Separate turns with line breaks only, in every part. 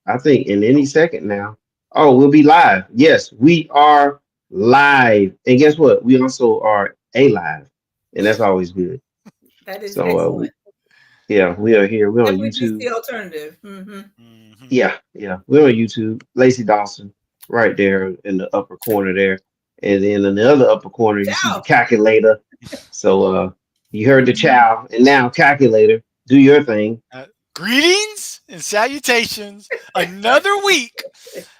I think in any second now. Oh, we'll be live. Yes, we are live. And guess what? We also are alive, and that's always good.
That is
So,
excellent.
yeah, we are here. We're on
Definitely beats
YouTube.
the alternative. Mm-hmm.
Mhm.
Yeah, we're on YouTube. Lacey Dawson, right there in the upper corner there, and then in the other upper corner, you see the
Ciao.
calculator. So, you heard the
Mhm.
child, and now calculator, do your thing.
Uh, Greetings and salutations. Another week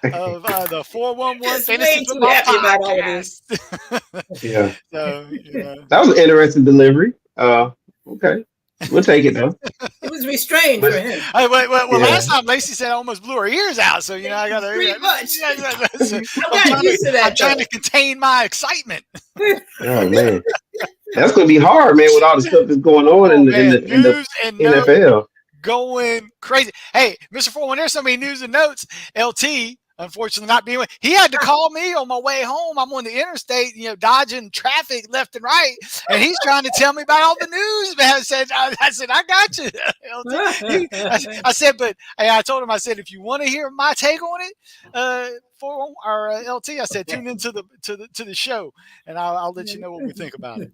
of the 411
Just
Fantasy
way too
Football
happy about all of this.
Podcast.
Yeah,
So, you know.
that was an interesting delivery. Okay, we'll take it though.
It was restrained for
But
him.
Well,
yeah,
last time Lacey said I almost blew her ears out. So, you know, I got to.
Pretty much.
So
I got used to
I'm
that
trying
though.
to contain my excitement.
oh man, that's gonna be hard, man, with all the stuff that's going on
Oh,
in the in
man.
the in the
News and notes
NFL.
going crazy. Hey, Mr. 4, when there's so many news and notes, LT, unfortunately not being, he had to call me on my way home. I'm on the interstate, you know, dodging traffic left and right, and he's trying to tell me about all the news. Man, I said, I got you, LT. I said, but hey, I told him, I said, if you want to hear my take on it, for our LT, I said, tune into the show, and I'll let you know what we think about it.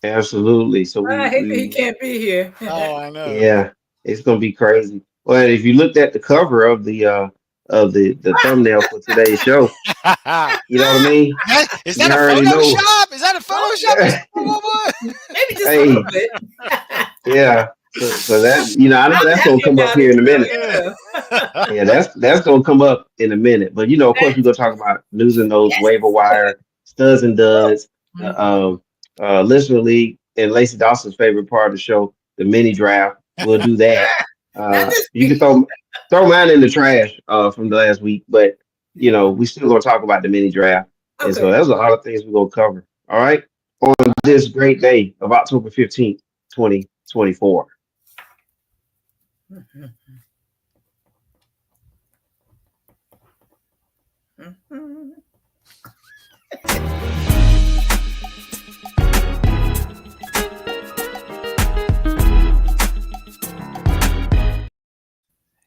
Absolutely. So
I hate that he
we
can't be here.
Oh, I know.
yeah, it's gonna be crazy. Well, if you looked at the cover of the thumbnail for today's show, you know what I mean?
Is
You
that a
already know.
Photoshop? Is that a Photoshop?
Maybe just a
Hey,
little bit.
yeah. So that I know
I'm
that's gonna
happy
come up
about
here
it
in a
though.
minute.
Yeah.
Yeah, that's gonna come up in a minute. But of course, we're gonna talk about news and notes,
Yes.
waiver wire, studs and duds, the
Mhm.
listener league, and Lacey Dawson's favorite part of the show, the mini draft. We'll do that.
Not this
You can
week.
throw mine in the trash from the last week, but we still gonna talk about the mini draft, and so
Okay.
there's a lot of things we're gonna cover. All right, on this great day of October 15th, 2024.
Mhm. Mhm.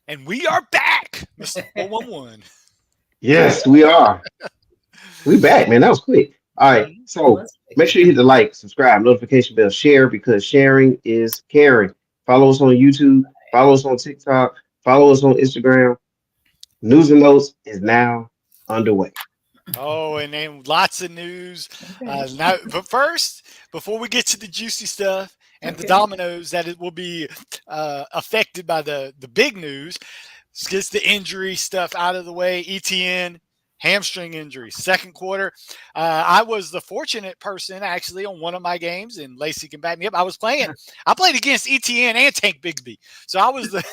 And we are back, Mr. 411.
Yes, we are. We back, man. That was quick. All right. So
Let's see.
make sure you hit the like, subscribe, notification bell, share because sharing is caring. Follow us on YouTube. Follow us on TikTok. Follow us on Instagram. News and notes is now underway.
Oh, and then lots of news.
Okay.
Now, but first, before we get to the juicy stuff and the
Okay.
dominoes that it will be affected by the big news, let's get the injury stuff out of the way. ETN hamstring injury, second quarter. I was the fortunate person actually on one of my games, and Lacey can back me up. I played against ETN and Tank Bigsby, so I was the.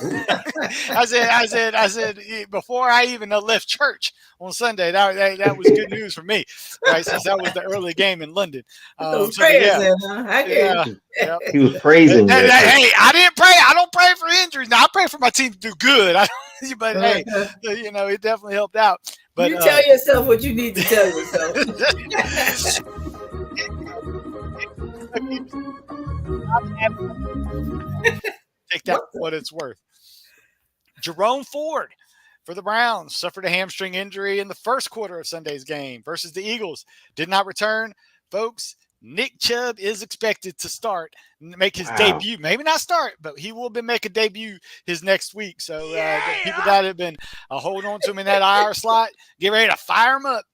I said before I even left church on Sunday. That was good news for me, right? Since that was the early game in London.
Put those
So
prayers
yeah,
in, huh? I hear
yeah,
you.
yeah.
He was praising that person.
Hey, I didn't pray. I don't pray for injuries. Now I pray for my team to do good. But hey, it definitely helped out. But
You tell yourself what you need to tell yourself.
take that for what it's worth. Jerome Ford for the Browns suffered a hamstring injury in the first quarter of Sunday's game versus the Eagles. Did not return. Folks, Nick Chubb is expected to start, make his
Wow.
debut. Maybe not start, but he will be make a debut his next week. So the people that have been holding on to him in that IR slot, get ready to fire him up.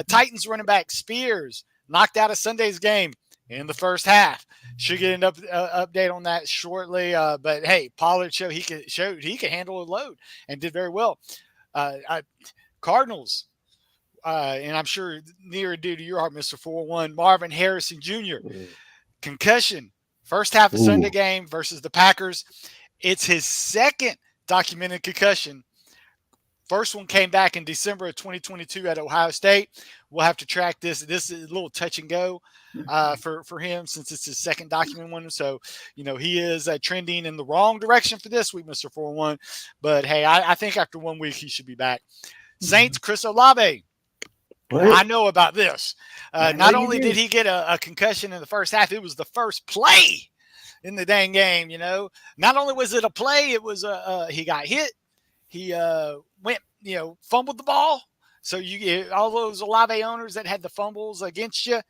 Titans running back Spears knocked out of Sunday's game in the first half. Should get an update on that shortly. But hey, Pollard showed he could handle a load and did very well. Cardinals. And I'm sure near and dear to your heart, Mr. 4-1, Marvin Harrison Jr. Concussion. First half of Sunday game versus the Packers. It's his second documented concussion. First one came back in December of 2022 at Ohio State. We'll have to track this. This is a little touch and go for him since it's his second documented one. So, he is trending in the wrong direction for this week, Mr. 4-1. But, hey, I think after 1 week he should be back. Saints, Chris Olave.
What?
I know about this. Not only did he get a concussion in the first half, it was the first play in the dang game, Not only was it a play, it was he got hit. he went, fumbled the ball. So you get all those Olave owners that had the fumbles against you.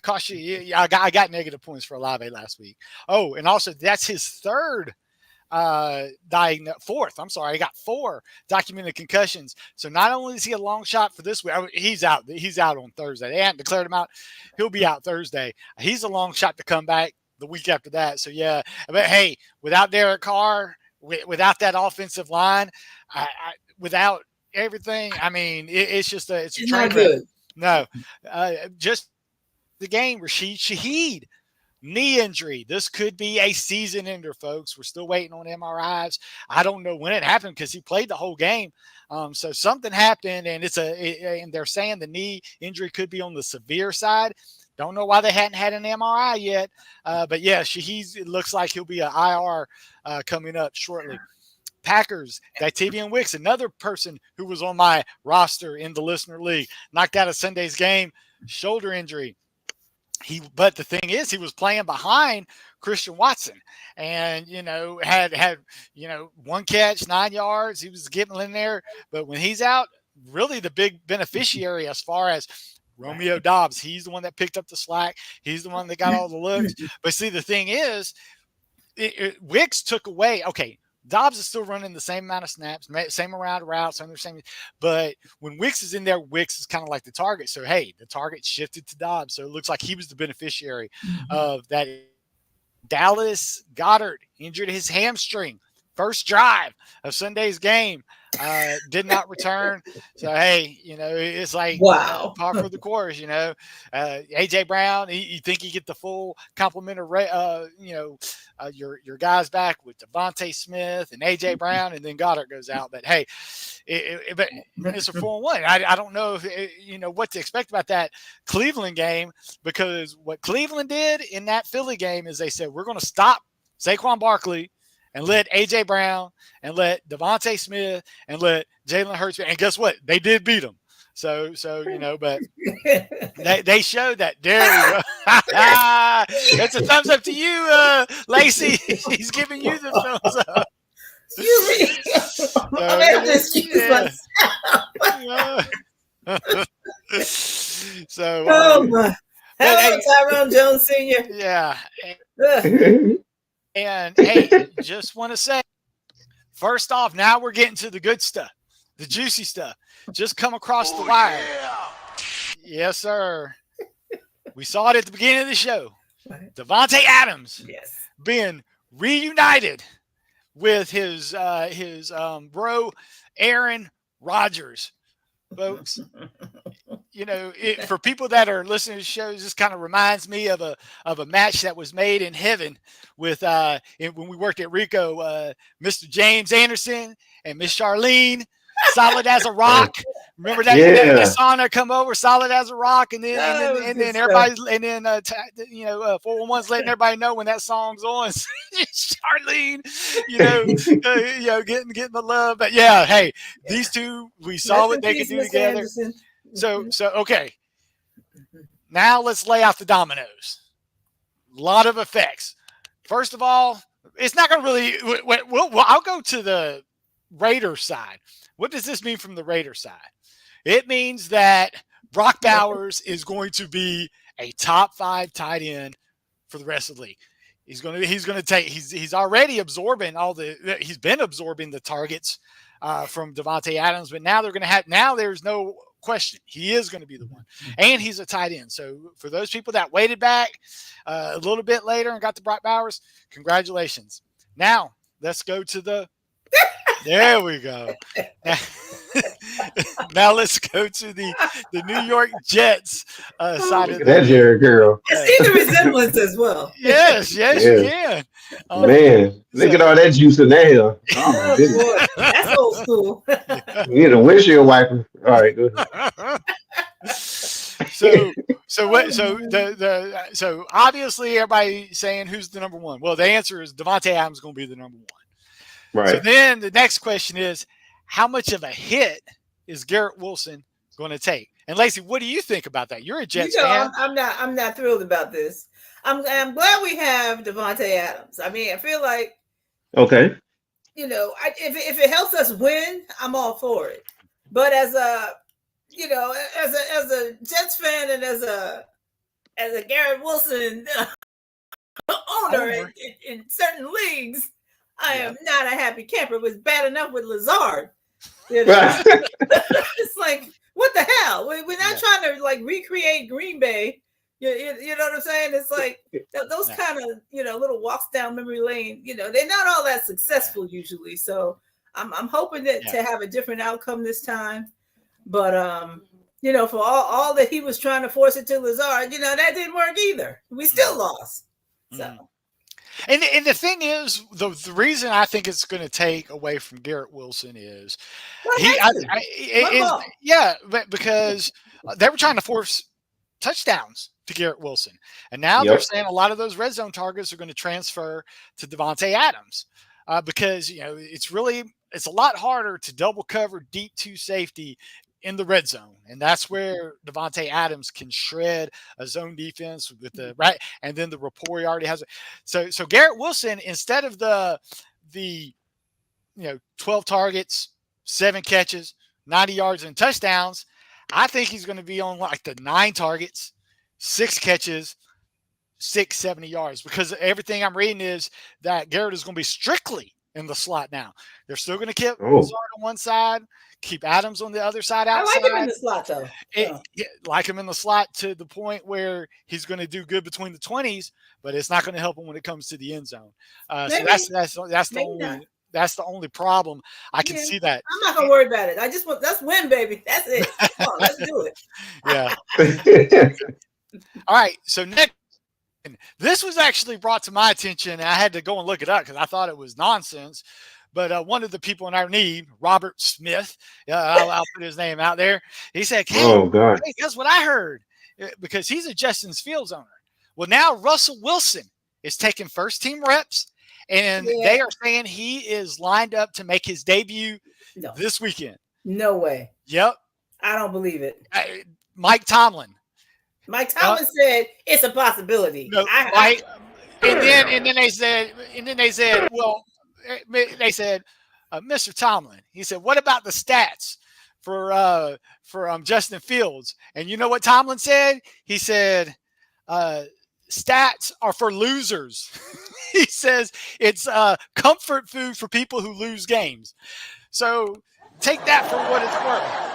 Cost you. I got negative points for Olave last week. Oh, and also that's his fourth. I'm sorry, I got 4 documented concussions. So not only is he a long shot for this week, he's out. He's out on Thursday. They haven't declared him out. He'll be out Thursday. He's a long shot to come back the week after that. So yeah, but hey, without Derek Carr, without that offensive line, without everything, I mean, it's a train
not
wreck.
good.
No, just the game. Rashid Shaheed. Knee injury. This could be a season ender, folks. We're still waiting on MRIs. I don't know when it happened because he played the whole game. So something happened, and and they're saying the knee injury could be on the severe side. Don't know why they hadn't had an MRI yet. But yeah, it looks like he'll be an IR coming up shortly. Packers, Datevian Wicks, another person who was on my roster in the listener league, knocked out of Sunday's game, shoulder injury. But the thing is, he was playing behind Christian Watson, and had 1 catch, 9 yards. He was getting in there, but when he's out, really the big beneficiary as far as Romeo Doubs. He's the one that picked up the slack. He's the one that got all the looks. But see, the thing is, Wicks took away. Okay, Dobbs is still running the same amount of snaps, same amount of routes, but when Wicks is in there, Wicks is kind of like the target. So, hey, the target shifted to Dobbs. So it looks like he was the beneficiary of that. Dallas Goedert injured his hamstring. First drive of Sunday's game. Did not return. So, hey, it's like
wow.
Par for the course, A.J. Brown, you think you get the full complement of, your guys back with Devontae Smith and A.J. Brown, and then Goddard goes out. But, hey, but it's a 4-1. I don't know if, what to expect about that Cleveland game, because what Cleveland did in that Philly game is they said, we're going to stop Saquon Barkley and let A.J. Brown and let Devontae Smith and let Jalen Hurts. And guess what? They did beat them. So but they showed that. There we go. That's a thumbs up to you, Lacey. He's giving you the thumbs up. So,
oh my. Hello, Tyrone Jones Sr.
Yeah. And hey, just want to say, first off, now we're getting to the good stuff, the juicy stuff. Just come across the wire. Yeah. Yes, sir. We saw it at the beginning of the show. Davante Adams being reunited with his bro Aaron Rodgers. Folks, for people that are listening to shows, this kind of reminds me of a match that was made in heaven with when we worked at Rico, Mr. James Anderson and Miss Charlene, solid as a rock. Remember that?
Yeah.
That song that come over, solid as a rock, and then everybody's 411's letting everybody know when that song's on. Charlene, getting the love. But yeah, hey, these two, we saw what they could do together. Anderson. So okay. Now let's lay out the dominoes. A lot of effects. First of all, it's not going to really. I'll go to the Raiders side. What does this mean from the Raiders side? It means that Brock Bowers is going to be a top 5 tight end for the rest of the league. He's already absorbing he's been absorbing the targets from Davante Adams, but now there's no question. He is going to be the one, and he's a tight end. So for those people that waited back a little bit later and got to Brock Bowers, congratulations. Now let's go to there we go. Now let's go to the New York Jets side of
that Jerry girl.
I see the resemblance as well.
Yes, you can.
Man, look at all that juice in there.
Oh, boy. That's old school.
You need a windshield wiper. All right, go ahead.
So obviously everybody saying who's the number one. Well, the answer is Davante Adams is going to be the number one.
Right.
So then the next question is, how much of a hit is Garrett Wilson going to take? And Lacey, what do you think about that? You're a Jets fan.
I'm not thrilled about this. I'm glad we have Davante Adams. I mean, I feel like if it helps us win, I'm all for it. But as a Jets fan and as a Garrett Wilson owner in certain leagues, I am not a happy camper. It was bad enough with Lazard. It's like, what the hell? We're not trying to like recreate Green Bay. You know what I'm saying? It's like those kind of little walks down memory lane. They're not all that successful usually. So I'm hoping that to have a different outcome this time. But for all that he was trying to force it to Lazard, that didn't work either. We still lost. So.
And the thing is, the reason I think it's going to take away from Garrett Wilson is because they were trying to force touchdowns to Garrett Wilson, and now they're saying a lot of those red zone targets are going to transfer to Devontae Adams because it's a lot harder to double cover deep to safety in the red zone, and that's where Devontae Adams can shred a zone defense with the right, and then the rapport he already has. So Garrett Wilson, instead of the 12 targets, 7 catches, 90 yards and touchdowns, I think he's going to be on like the 9 targets, 6 catches, 670 yards, because everything I'm reading is that Garrett is going to be strictly in the slot now. They're still going to keep Lazard on one side, keep Adams on the other side outside.
I like him in the slot, though.
Like him in the slot to the point where he's going to do good between the 20s, but it's not going to help him when it comes to the end zone. So that's the only problem. I can see that.
I'm not going to worry about it. Let's win, baby. That's it. Come on, let's do it.
Yeah. All right. So next. This was actually brought to my attention, and I had to go and look it up because I thought it was nonsense. But one of the people in our need, Robert Smith, I'll put his name out there. He said, "Oh God, hey, guess what I heard?" Because he's a Justin Fields owner. Well, now Russell Wilson is taking first team reps, and they are saying he is lined up to make his debut this weekend.
No way.
Yep.
I don't believe it.
Mike Tomlin
said it's a possibility.
No, and then they said, well, they said, Mr. Tomlin. He said, what about the stats for Justin Fields? And you know what Tomlin said? He said, stats are for losers. He says it's comfort food for people who lose games. So take that for what it's worth.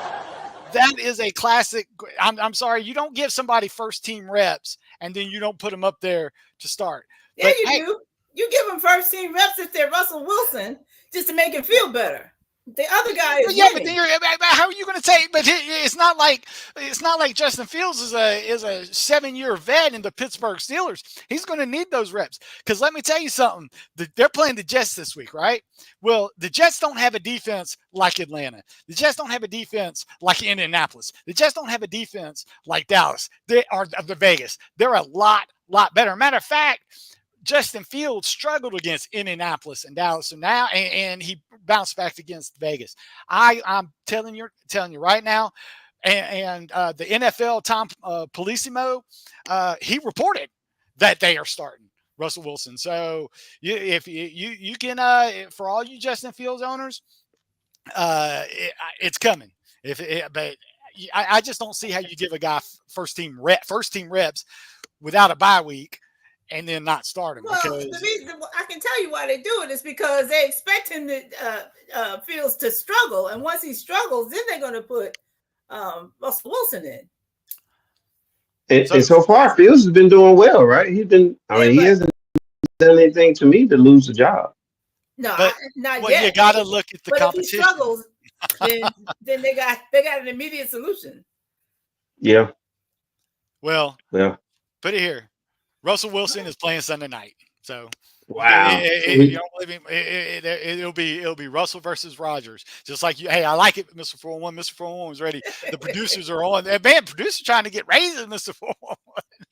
That is a classic. I'm sorry, you don't give somebody first team reps and then you don't put them up there to start.
Yeah, but, you do. You give them first team reps if they're Russell Wilson just to make him feel better. The other guy is
but then how are you going to take? But it's not like Justin Fields is a 7-year vet in the Pittsburgh Steelers. He's going to need those reps because let me tell you something. They're playing the Jets this week, right? Well, the Jets don't have a defense like Atlanta. The Jets don't have a defense like Indianapolis. The Jets don't have a defense like Dallas. They are the Vegas. They're a lot better. Matter of fact, Justin Fields struggled against Indianapolis and Dallas, and now and he bounced back against Vegas. I'm telling you right now, and the NFL Tom Policimo, he reported that they are starting Russell Wilson. So if you can, for all you Justin Fields owners, it's coming. But I just don't see how you give a guy first team reps without a bye week and then not start him.
Well, the reason I can tell you why they do it is because they expect him to Fields to struggle, and once he struggles, then they're going to put Russell Wilson in.
And so far, Fields has been doing well, right? He hasn't done anything to me to lose the job.
No, not
well,
yet.
You got to look at the competition.
If he struggles, then they got an immediate solution.
Yeah.
Well, put it here. Russell Wilson is playing Sunday night, so
wow.
You don't believe me? It'll be Russell versus Rodgers. Just like you. Hey, I like it, Mr. 401. Mr. 401 was ready. The producers are on. Man, producers trying to get raises, Mr. 401.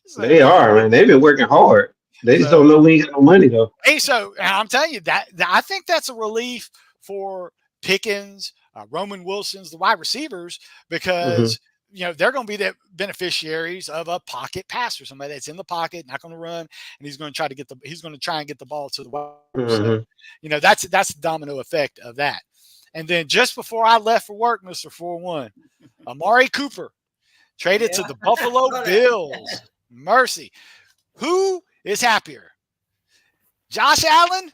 So,
they are, man. They've been working hard. They just don't know we ain't got no money though.
Hey, so I'm telling you that I think that's a relief for Pickens, Roman Wilson's, the wide receivers, because they're going to be the beneficiaries of a pocket passer, somebody that's in the pocket, not going to run, and he's going to try and get the ball to the wide. So, that's the domino effect of that. And then just before I left for work, Mr. 4-1, Amari Cooper traded to the Buffalo Bills. Mercy. Who is happier? Josh Allen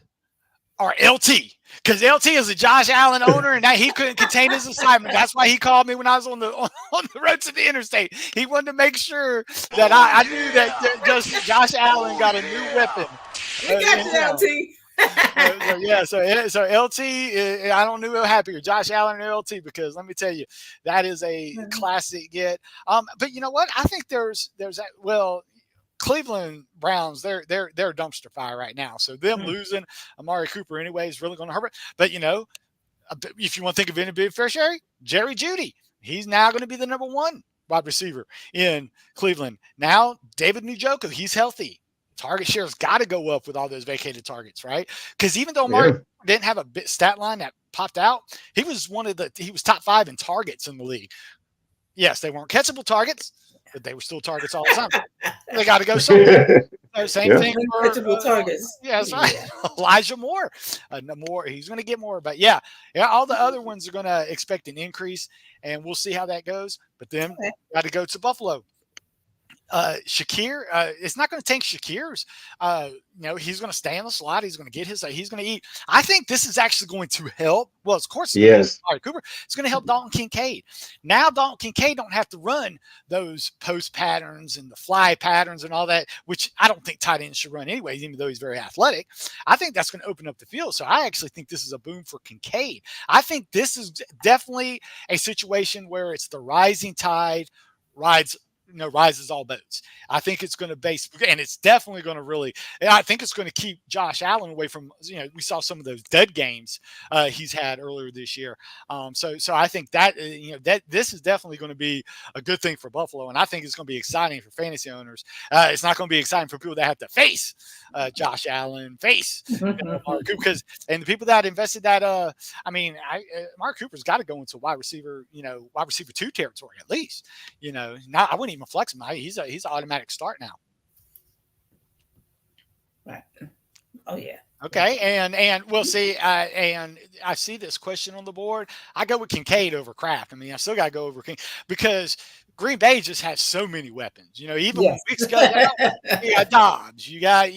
or LT? Because LT is a Josh Allen owner, and that he couldn't contain his assignment. That's why he called me when I was on the road to the interstate. He wanted to make sure that I knew that Josh Allen got a new weapon.
We got you, LT.
So LT, I don't know who happier, Josh Allen or LT, because let me tell you, that is a classic get. But you know what? I think there's Cleveland Browns, they're a dumpster fire right now. So them losing Amari Cooper anyway is really going to hurt it. But if you want to think of any beneficiary, Jerry Jeudy, he's now going to be the number 1 wide receiver in Cleveland. Now David Njoku, he's healthy. Target share's got to go up with all those vacated targets, right? Because even though Amari didn't have a stat line that popped out, he was top 5 in targets in the league. Yes, they weren't catchable targets, but they were still targets all the time. They got to go somewhere. Same thing for
catchable targets.
Yeah, that's right. Elijah Moore, he's going to get more, but all the other ones are going to expect an increase, and we'll see how that goes. But then got to go to Shakir, it's not going to tank Shakir's. He's going to stay in the slot. He's going to get he's going to eat. I think this is actually going to help. Well, of course, Cooper. It's going to help Dalton Kincaid. Now Dalton Kincaid don't have to run those post patterns and the fly patterns and all that, which I don't think tight ends should run anyway, even though he's very athletic. I think that's going to open up the field. So I actually think this is a boom for Kincaid. I think this is definitely a situation where it's the rising tide rises all boats. I think it's going to and it's definitely going to I think it's going to keep Josh Allen away from, we saw some of those dead games he's had earlier this year. So I think that, that this is definitely going to be a good thing for Buffalo. And I think it's going to be exciting for fantasy owners. It's not going to be exciting for people that have to face Josh Allen, Mark Cooper, and the people that invested that, Mark Cooper's got to go into wide receiver 2 territory at least, now I wouldn't even flex him. He's an automatic start now.
Right. Oh yeah.
Okay, and we'll see. And I see this question on the board. I go with Kincaid over Kraft. I still got to go over King because Green Bay just has so many weapons. Even when Weeks goes out, you got Dobbs. You got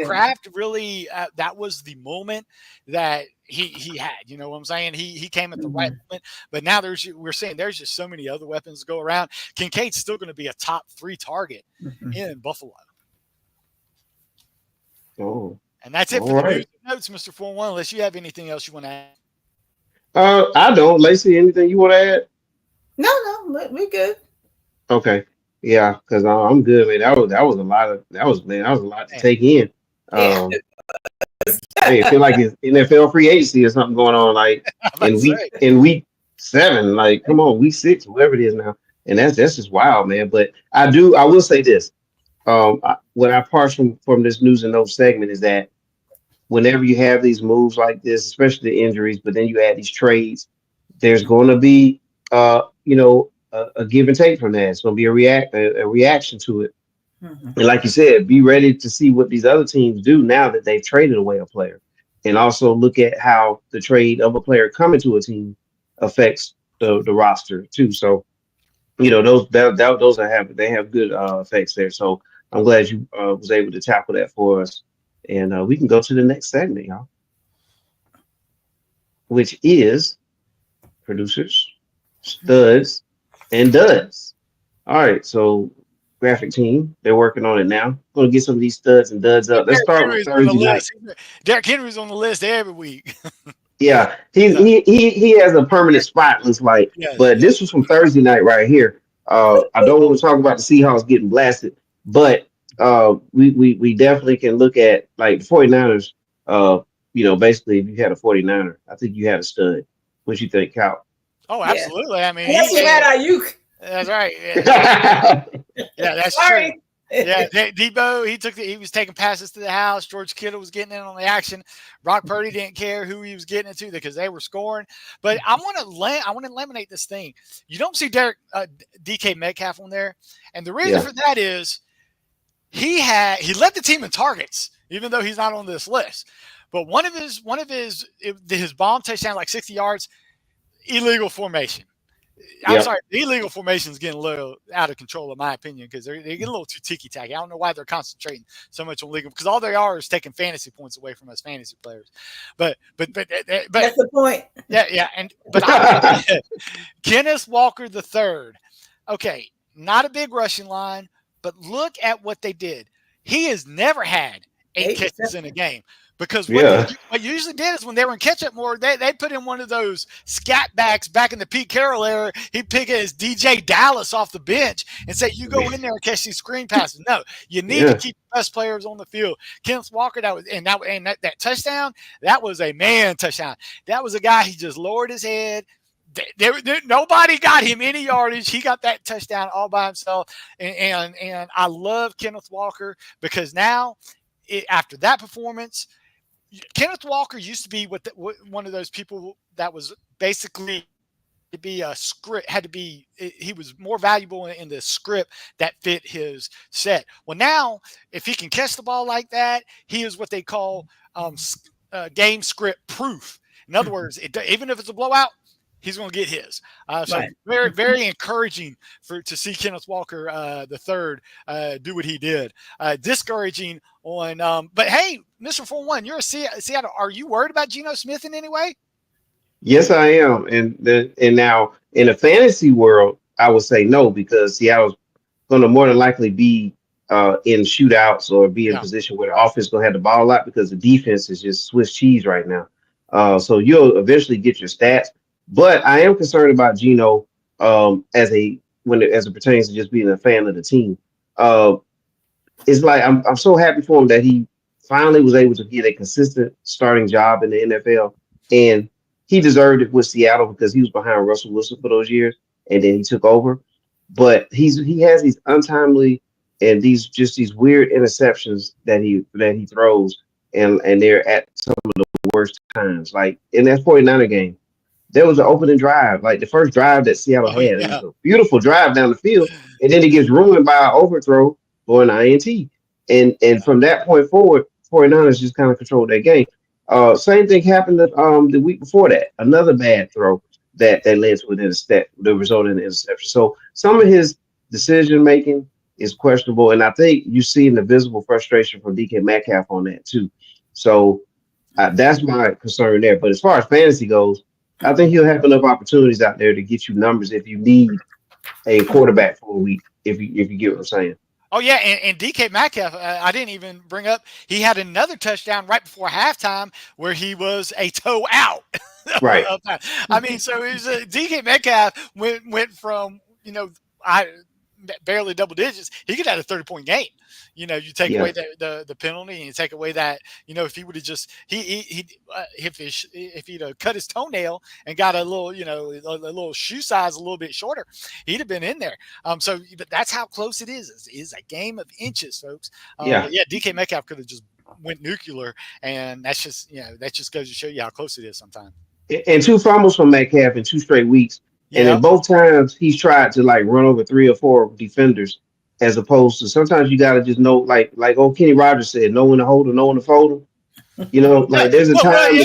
Kraft. Really, that was the moment that he had. You know what I'm saying? He came at the right moment. But now we're saying there's just so many other weapons to go around. Kincaid's still going to be a top 3 target in Buffalo.
Oh.
And that's it for the news and notes, Mr. 4-1, unless you have anything else you want to add.
I don't. Lacey, anything you want to add?
No, we're good.
Okay. Yeah, because I'm good, man. That was a lot to take in. Hey, I feel like it's NFL free agency or something going on, like in week 7, like come on, week 6, whatever it is now. And that's just wild, man. But I will say this. What I parse from this news and notes segment is that whenever you have these moves like this, especially the injuries, but then you add these trades, there's going to be a give and take from that. It's going to be a reaction to it. And like you said, be ready to see what these other teams do now that they've traded away a player, and also look at how the trade of a player coming to a team affects the roster too. So, those have good effects there. So I'm glad you was able to tackle that for us, and we can go to the next segment, y'all, which is producers, studs, and duds. All right, so graphic team, they're working on it now. Going to get some of these studs and duds up. Let's start with Thursday night.
Derrick Henry's on the list every week.
Yeah, he has a permanent spot, looks like. But this was from Thursday night right here. I don't want to talk about the Seahawks getting blasted, but we definitely can look at like the 49ers. Basically, if you had a 49er, I think you had a stud. What you think, Cal?
Oh, absolutely.
Yes, you had Ayuk.
That's right. Yeah, that's true. Yeah, Debo, he was taking passes to the house. George Kittle was getting in on the action. Brock Purdy didn't care who he was getting it to because they were scoring. But I want to eliminate this thing. You don't see DK Metcalf on there, and the reason for that is he led the team in targets, even though he's not on this list. But one of his bomb touchdown, like 60 yards, illegal formation. I'm sorry, the illegal formation is getting a little out of control, in my opinion, because they get a little too ticky-tacky. I don't know why they're concentrating so much on legal, because all they are is taking fantasy points away from us fantasy players. But that's
the point.
Yeah, but Kenneth Walker III. Okay, not a big rushing line, but look at what they did. He has never had 8 catches in a game. Because what you usually did is when they were in catch-up mode, they put in one of those scat backs back in the Pete Carroll era. He'd pick his DJ Dallas off the bench and say, you go in there and catch these screen passes. No, you need to keep the best players on the field. Kenneth Walker, that touchdown, that was a man touchdown. That was a guy, he just lowered his head. Nobody got him any yardage. He got that touchdown all by himself. And I love Kenneth Walker because now, after that performance, Kenneth Walker used to be one of those people that was basically to be a script, he was more valuable in the script that fit his set. Well, now, if he can catch the ball like that, he is what they call game script proof. In other words, even if it's a blowout, he's going to get his. So very, very encouraging to see Kenneth Walker the third do what he did. Discouraging on, but hey, Mr. 4-1, you're a Seattle. Are you worried about Geno Smith in any way?
Yes, I am. And now in the fantasy world, I would say no, because Seattle's going to more than likely be in shootouts or be in a position where the offense is going to have the ball a lot because the defense is just Swiss cheese right now. So you'll eventually get your stats. But I am concerned about Geno as it pertains to just being a fan of the team. It's like I'm so happy for him that he finally was able to get a consistent starting job in the NFL, and he deserved it with Seattle because he was behind Russell Wilson for those years, and then he took over. But he has these untimely and these weird interceptions that he throws, and they're at some of the worst times. Like in that 49er game, there was an opening drive, like the first drive that Seattle had. It was a beautiful drive down the field, and then it gets ruined by an overthrow or an INT. And from that point forward, 49ers just kind of controlled that game. Same thing happened the week before that. Another bad throw that led to an intercept, the result in the interception. So some of his decision making is questionable, and I think you see the visible frustration from DK Metcalf on that too. So that's my concern there. But as far as fantasy goes, I think he'll have enough opportunities out there to get you numbers if you need a quarterback for a week, if you get what I'm saying.
Oh, yeah, and DK Metcalf, I didn't even bring up, he had another touchdown right before halftime where he was a toe out.
Right.
I mean, so it was, DK Metcalf went from, barely double digits. He could have had a 30-point game. You take away the penalty, and you take away that, if he would have just if he'd have cut his toenail and got a little, a little shoe size a little bit shorter, he'd have been in there. But that's how close it is. It's a game of inches, folks. DK Metcalf could have just went nuclear, and that just goes to show you how close it is sometimes.
And 2 fumbles from Metcalf in 2 straight weeks. And in both times, he's tried to run over 3 or 4 defenders, as opposed to sometimes you got to just know, like Kenny Rodgers said, know when to hold him, know when to fold him. There's a time.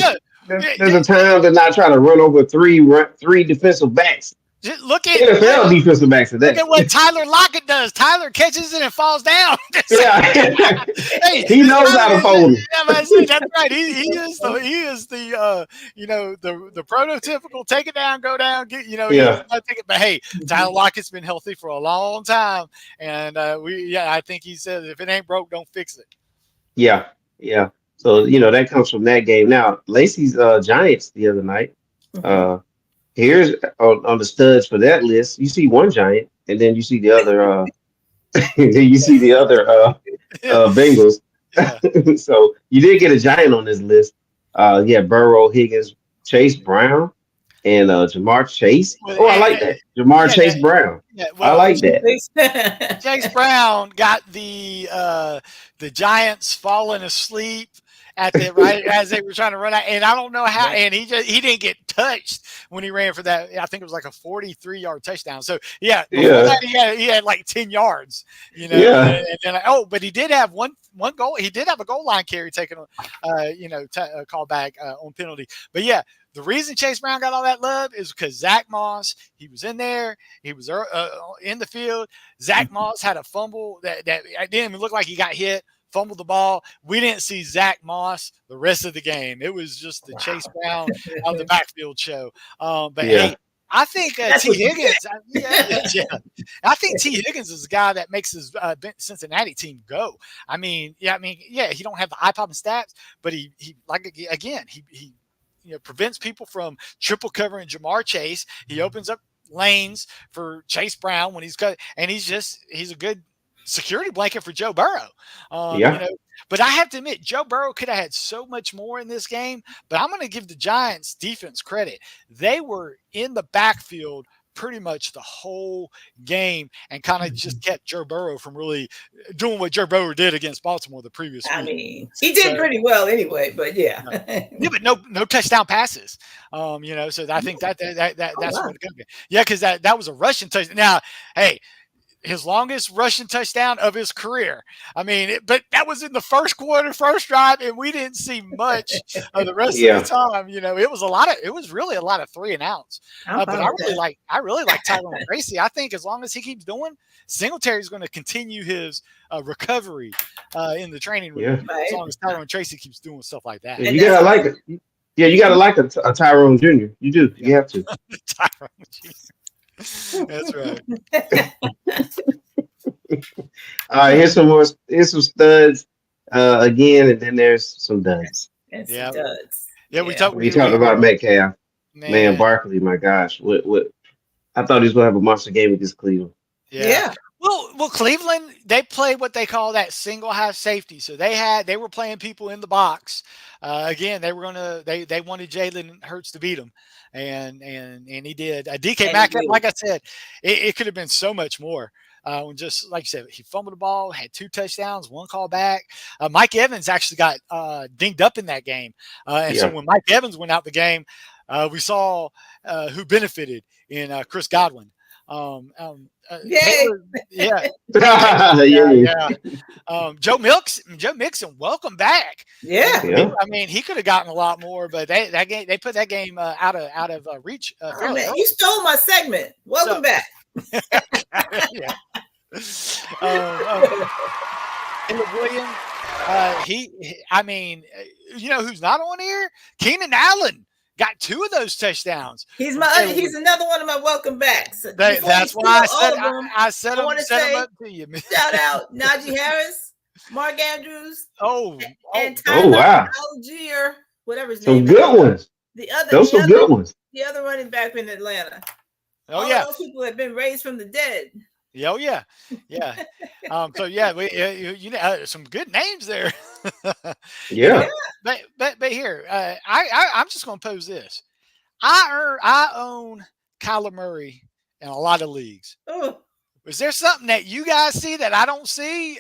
There's a time to not try to run over three defensive backs.
Look at
NFL defensive backs today.
Look at what Tyler Lockett does. Tyler catches it and falls down.
Hey, he knows how to fold him.
That's right. He is the the prototypical take it down, go down, get take it. But hey, Tyler Lockett's been healthy for a long time, and I think he says if it ain't broke, don't fix it. Yeah.
So that comes from that game. Now Lacey's Giants the other night. Here's on the studs for that list. You see one Giant, and then you see the other. Bengals. Yeah. So you did get a Giant on this list. Burrow, Higgins, Chase Brown. and Jamar Chase.
Well,
Oh, I like that. Jamar
yeah,
Chase Brown.
yeah,
I
well,
like that.
Chase Brown got the Giants falling asleep at the right as they were trying to run out, and I don't know how. And he didn't get touched when he ran for that. I think it was like a 43-yard touchdown. So yeah, before that he had like 10 yards, you know.
Yeah.
And but he did have one goal. He did have a goal line carry taken, call back on penalty. But yeah. The reason Chase Brown got all that love is because Zach Moss, he was in there. He was in the field. Zach Moss had a fumble that didn't even look like he got hit, fumbled the ball. We didn't see Zach Moss the rest of the game. It was just the Chase Brown on the backfield show. Hey, I think T. Higgins. I think T. Higgins is the guy that makes his Cincinnati team go. He don't have the eye-popping stats, but he prevents people from triple covering Jamar Chase. He opens up lanes for Chase Brown when he's cut, and he's a good security blanket for Joe Burrow. But I have to admit, Joe Burrow could have had so much more in this game, but I'm going to give the Giants defense credit. They were in the backfield pretty much the whole game and kind of just kept Joe Burrow from really doing what Joe Burrow did against Baltimore the previous week.
He did pretty well anyway, but yeah.
But no touchdown passes. So I think that's where it comes. Yeah, because that was a rushing touchdown. Now, hey, his longest rushing touchdown of his career. But that was in the first quarter, first drive, and we didn't see much of the rest of the time. It was really a lot of 3 and outs. But I really like Tyrone Tracy. I think as long as he keeps doing, Singletary's going to continue his recovery in the training room. As long as Tyrone Tracy keeps doing stuff like that.
Yeah, you gotta like it. Yeah, you gotta like a Tyrone Jr. You do. You have to.
Tyrone Jr. That's right.
All right, here's some studs again, and then there's some duds.
Yeah, duds.
Yeah,
we talked about Metcalf. Man, Barkley, my gosh, what? I thought he was gonna have a monster game against Cleveland.
Yeah.
Well, Cleveland, they played what they call that single high safety. So they were playing people in the box. Again, they wanted Jalen Hurts to beat them, and he did. DK Metcalf, like I said, it could have been so much more. Just like you said, he fumbled the ball, had 2 touchdowns, 1 call back. Mike Evans actually got dinged up in that game, so when Mike Evans went out the game, we saw who benefited in Chris Godwin. Taylor, Joe Mixon, welcome back. He could have gotten a lot more, but they put that game out of reach.
You stole my segment. Welcome back.
Caleb Williams, who's not on here? Keenan Allen. Got 2 of those touchdowns.
He's another one of my welcome backs.
That's why I set him up to you.
Shout out Najee Harris, Mark Andrews, and
Tyler
Algier, whatever his
name.
Some
good ones. Some good ones.
The other running back in Atlanta.
All
those people have been raised from the dead.
Oh yeah. Some good names there. But here, I'm just going to pose this. I own Kyler Murray in a lot of leagues.
Oh.
Is there something that you guys see that I don't see?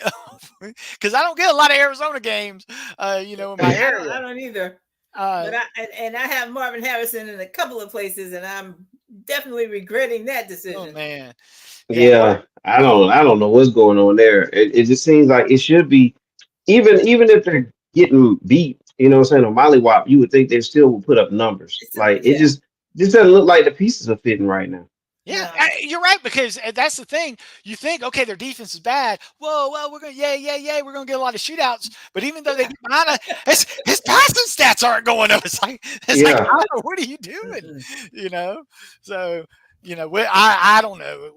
Because I don't get a lot of Arizona games, in my area.
I don't either. But I have Marvin Harrison in a couple of places, and I'm definitely regretting that decision.
Oh man.
Yeah, I don't know what's going on there. It just seems like it should be, even if they're getting beat, on Mollywop, you would think they still will put up numbers. It just doesn't look like the pieces are fitting right now.
Yeah, you're right, because that's the thing. You think, okay, their defense is bad. Well, we're going to, we're going to get a lot of shootouts. But even though they get behind us, his passing stats aren't going up. It's like, what are you doing? So, I don't know.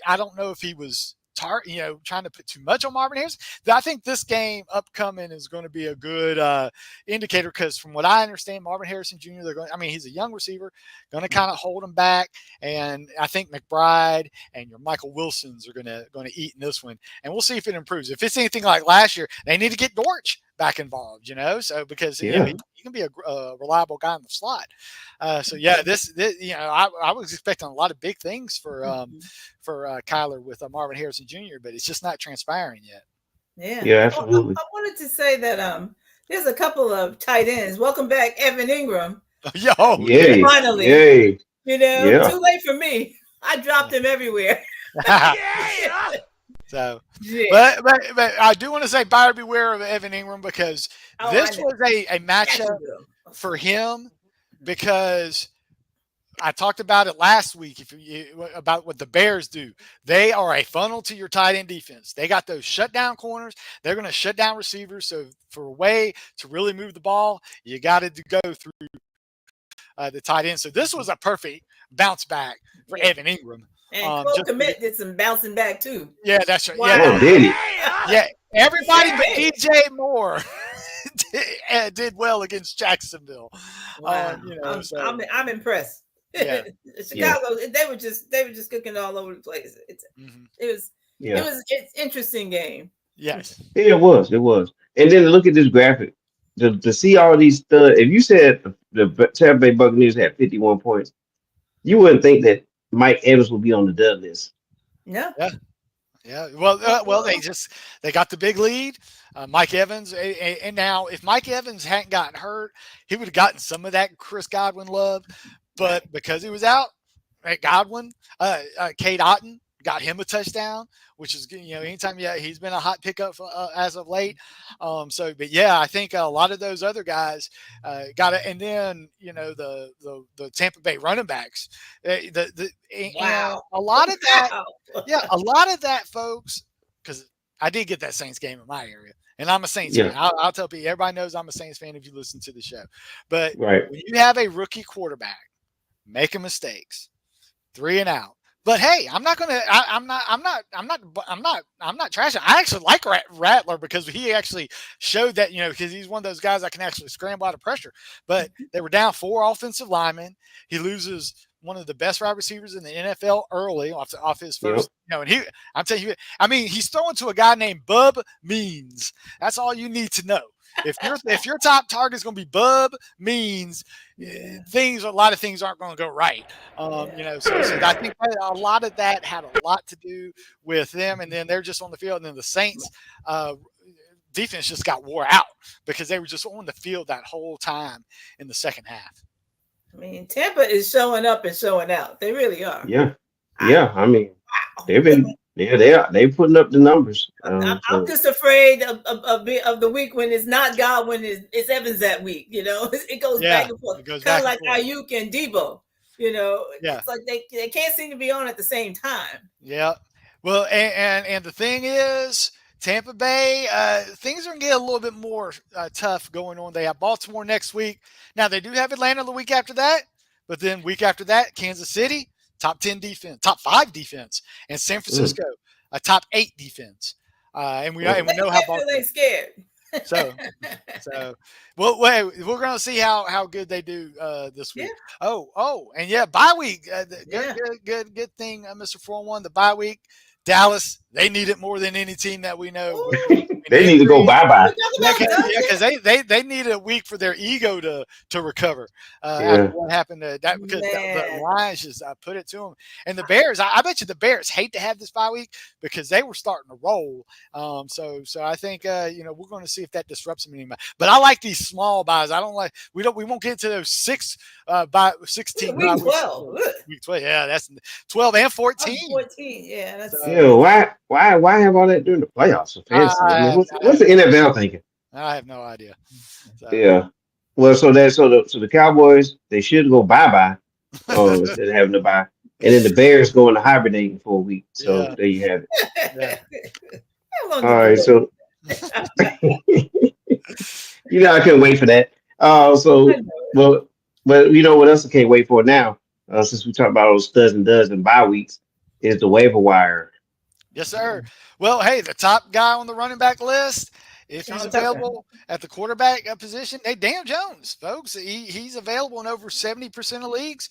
I don't know if he was trying to put too much on Marvin Harrison. I think this game upcoming is going to be a good indicator, because from what I understand, Marvin Harrison Jr., he's a young receiver, going to kind of hold him back. And I think McBride and your Michael Wilsons are going to eat in this one. And we'll see if it improves. If it's anything like last year, they need to get Dortch back involved, so because
Yeah.
he can be a reliable guy in the slot. So yeah, this I was expecting a lot of big things for Kyler with Marvin Harrison Jr., but it's just not transpiring yet.
Yeah.
Yeah, absolutely.
I wanted to say that there's a couple of tight ends. Welcome back, Evan Ingram.
Yeah.
Finally.
Yay.
Too late for me. I dropped him everywhere.
So, but I do want to say buyer beware of Evan Ingram because this was a matchup for him because I talked about it last week about what the Bears do. They are a funnel to your tight end defense. They got those shutdown corners. They're going to shut down receivers. So for a way to really move the ball, you got to go through the tight end. So this was a perfect bounce back for Evan Ingram.
And Cole Kmet did some bouncing back too.
Yeah, that's right.
Wow. Yeah, did he?
Yeah, everybody but DJ Moore did well against Jacksonville.
Wow. I'm impressed. Yeah. Chicago, they were just cooking all over the place. It's interesting game.
Yes,
it was. And then look at this graphic. To see all these studs. If you said the Tampa Bay Buccaneers had 51 points, you wouldn't think that Mike Evans would be on the dud list.
No.
Yeah. Well, they got the big lead. Mike Evans, and now if Mike Evans hadn't gotten hurt, he would have gotten some of that Chris Godwin love. But because he was out, Godwin, Cade Otton got him a touchdown, which is anytime he's been a hot pickup as of late. But yeah, I think a lot of those other guys got it, and then the Tampa Bay running backs,
wow,
a lot of that, folks, because I did get that Saints game in my area. And I'm a Saints fan. I'll tell people, everybody knows I'm a Saints fan if you listen to the show. But when you have a rookie quarterback making mistakes, 3 and out. But hey, I'm not trashing. I actually like Rattler because he actually showed that, because he's one of those guys that can actually scramble out of pressure. But they were down 4 offensive linemen. He loses one of the best wide receivers in the NFL early off his first, and I'm telling you, he's throwing to a guy named Bub Means. That's all you need to know. If your top target is going to be Bub Means, a lot of things aren't going to go right. So I think a lot of that had a lot to do with them, and then they're just on the field, and then the Saints defense just got wore out because they were just on the field that whole time in the second half.
Tampa is showing up and showing out. They really are.
Yeah. They've been. Yeah, they're putting up the numbers.
I'm just afraid of the week when it's not Godwin, it's Evans that week. It goes back and forth, kind of like Ayuk and Debo. It's like they can't seem to be on at the same time.
Yeah, well, and the thing is, Tampa Bay, things are going to get a little bit more tough going on. They have Baltimore next week. Now they do have Atlanta the week after that, but then week after that, Kansas City. Top 10 defense, top 5 defense, and San Francisco, a top 8 defense. And we know how
they scared.
So we're going to see how good they do this week. Yeah. And bye week. Good thing, Mr. 4-1. The bye week, Dallas. They need it more than any team that we know.
They need to go bye-bye.
Because they need a week for their ego to recover after what happened to that, because the Lions just put it to them. And the Bears, I bet you the Bears hate to have this bye week because they were starting to roll. So I think we're going to see if that disrupts them anymore. But I like these small buys. I don't like we won't get into those 16
week 12.
Week 12, yeah, that's 12 and 14.
14, yeah, that's
why have all that during the playoffs? What's the NFL thinking?
I have no idea.
Yeah. Well, so the Cowboys, they should go bye-bye instead of having to buy. And then the Bears go into hibernating for a week. So there you have it. All right. So I couldn't wait for that. But you know what else I can't wait for now? Since we talked about those studs and duds and bye weeks, is the waiver wire.
Yes, sir. Well, hey, the top guy on the running back list if he's available at the quarterback position, hey, Dan Jones, folks, he's available in over 70% of leagues.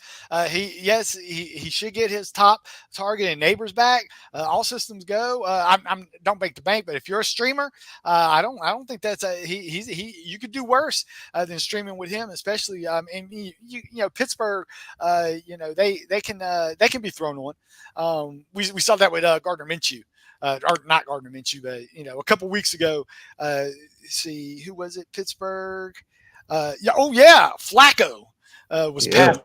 He should get his top target and neighbors back. All systems go. I'm don't break the bank, but if you're a streamer, I don't think that's you could do worse than streaming with him, especially and you know Pittsburgh, they can be thrown on. We saw that with Gardner Minshew. Or not Gardner Minshew, but a couple weeks ago. See, who was it? Pittsburgh. Flacco was passed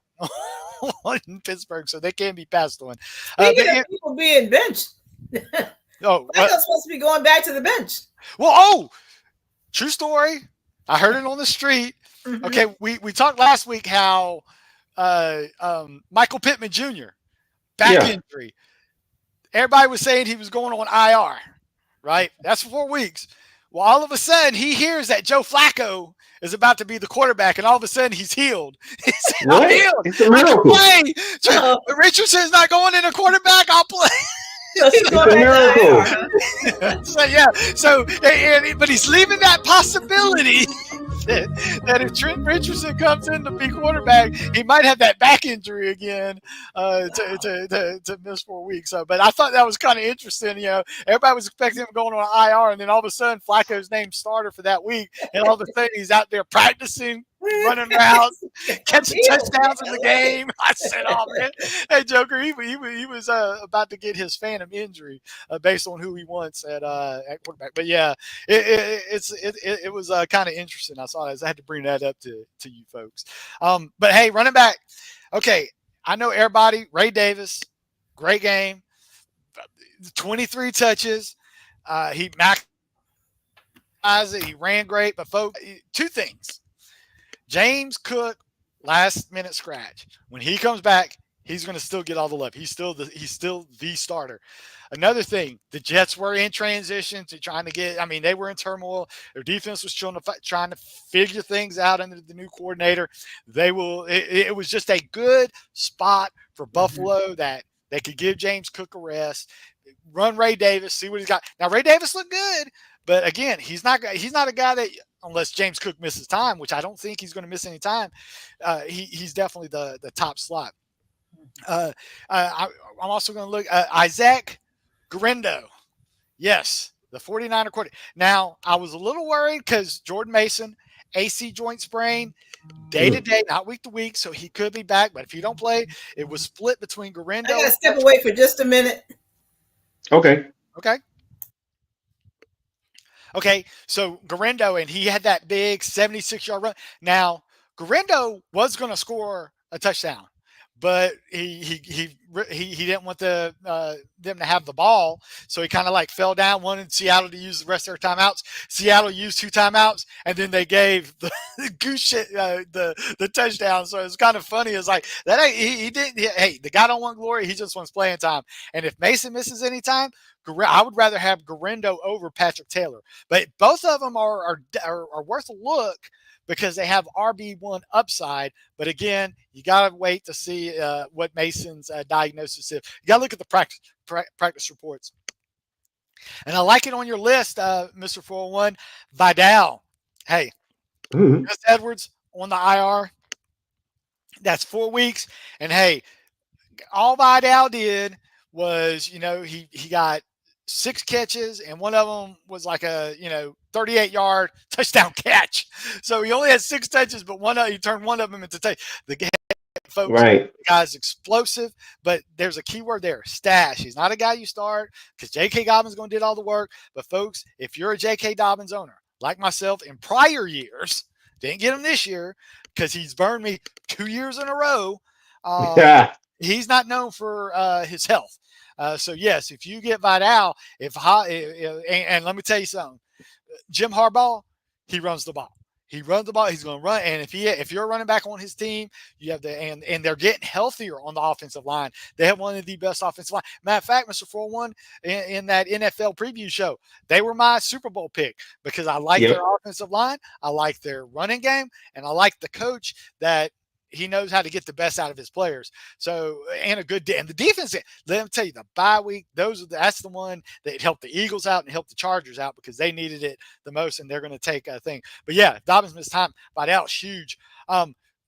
on in Pittsburgh, so they can be passed on.
Speaking of people being benched, Flacco's supposed to be going back to the bench.
Well, true story. I heard it on the street. Mm-hmm. Okay, we talked last week how Michael Pittman Jr. back injury. Everybody was saying he was going on IR, right? That's for 4 weeks. Well, all of a sudden, he hears that Joe Flacco is about to be the quarterback, and all of a sudden, he's healed. He's healed.
It's a miracle.
Richardson's not going in a quarterback. I'll play.
It's a
miracle. But he's leaving that possibility that if Trent Richardson comes in to be quarterback, he might have that back injury again to miss 4 weeks. But I thought that was kind of interesting. Everybody was expecting him going on IR, and then all of a sudden Flacco's named starter for that week, and all of a sudden he's out there practicing, running routes, catching touchdowns in the game. I said, "Oh man, hey Joker, he was about to get his phantom injury based on who he wants at quarterback." But yeah, it was kind of interesting. I saw that. I had to bring that up to you folks. But hey, running back. Okay, I know everybody. Ray Davis, great game, 23 touches. He maximized it. He ran great. But folks, two things. James Cook, last minute scratch. When he comes back, he's going to still get all the love. He's still the starter. Another thing, the Jets were in transition to trying to get. I mean, they were in turmoil. Their defense was trying to figure things out under the new coordinator. It was just a good spot for Buffalo that they could give James Cook a rest, run Ray Davis, see what he's got. Now Ray Davis looked good, but again, he's not a guy that. Unless James Cook misses time, which I don't think he's going to miss any time, he's definitely the top slot. I'm also going to look at Isaac Guerendo. Yes, the 49er quarterback. Now, I was a little worried because Jordan Mason, AC joint sprain, day to day, not week to week, so he could be back. But if he don't play, it was split between Guerendo.
I got to step away for just a minute.
Okay.
Okay, so Guerendo, and he had that big 76-yard run. Now, Guerendo was going to score a touchdown, but he didn't want them to have the ball, so he kind of like fell down, wanted Seattle to use the rest of their timeouts. Seattle used 2 timeouts, and then they gave the goose shit the touchdown. So it's kind of funny. It's like that. He didn't. Hey, the guy don't want glory. He just wants playing time. And if Mason misses any time, I would rather have Guerendo over Patrick Taylor. But both of them are worth a look because they have RB1 upside. But again, you got to wait to see what Mason's diagnosis is. You got to look at the practice reports. And I like it on your list, Mr. 401. Vidal. Hey, Chris Edwards on the IR. That's 4 weeks. And hey, all Vidal did was, he got 6 catches, and one of them was like a 38-yard touchdown catch. So he only had 6 touches, but he turned one of them into the game. Folks,
right.
The guy's explosive, but there's a key word there: stash. He's not a guy you start because J.K. Dobbins is going to do all the work. But folks, if you're a J.K. Dobbins owner, like myself in prior years, didn't get him this year because he's burned me 2 years in a row. He's not known for his health. So yes, if you get Vidal, and let me tell you something, Jim Harbaugh, he runs the ball. He runs the ball. He's going to run. And if you're a running back on his team, you have and they're getting healthier on the offensive line. They have one of the best offensive line. Matter of fact, Mr. 401, in that NFL preview show, they were my Super Bowl pick because I like their offensive line. I like their running game, and I like the coach that he knows how to get the best out of his players. So, and the defense, let me tell you, the bye week, that's the one that helped the Eagles out and helped the Chargers out because they needed it the most, and they're going to take a thing. But yeah, Dobbins missed time. Vidal's huge.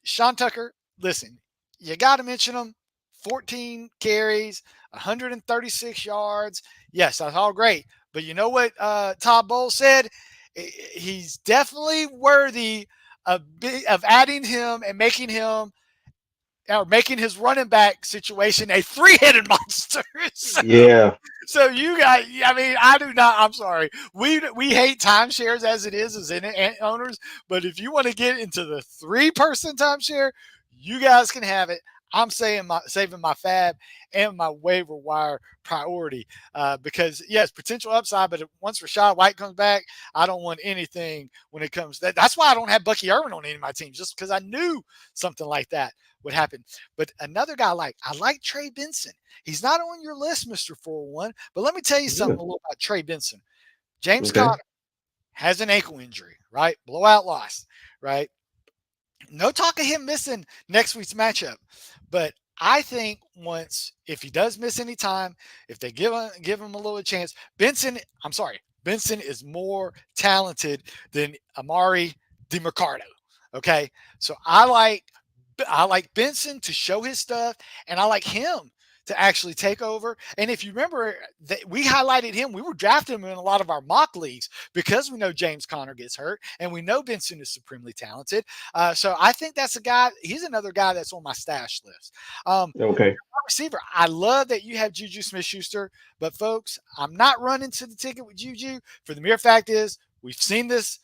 Sean Tucker, listen, you got to mention him. 14 carries, 136 yards. Yes, that's all great. But you know what Todd Bowles said? He's definitely worthy of adding him and making his running back situation a three-headed monster. So you got, I mean, I do not, I'm sorry. We hate timeshares as it is as owners, but if you want to get into the 3-person timeshare, you guys can have it. I'm saving my fab and my waiver wire priority because, yes, potential upside, but once Rachaad White comes back, I don't want anything when it comes to that. That's why I don't have Bucky Irvin on any of my teams, just because I knew something like that would happen. But another guy I like Trey Benson. He's not on your list, Mr. 401, but let me tell you something a little about Trey Benson. James Conner has an ankle injury, right? Blowout loss, right? No talk of him missing next week's matchup, but I think if he does miss any time, if they give him a little chance, Benson is more talented than Amari DiMercado. Okay, so I like Benson to show his stuff, and I like him to actually take over. And if you remember, we highlighted him. We were drafting him in a lot of our mock leagues because we know James Conner gets hurt, and we know Benson is supremely talented. So I think that's a guy. He's another guy that's on my stash list. Receiver, I love that you have Juju Smith-Schuster, but folks, I'm not running to the ticket with Juju for the mere fact is we've seen this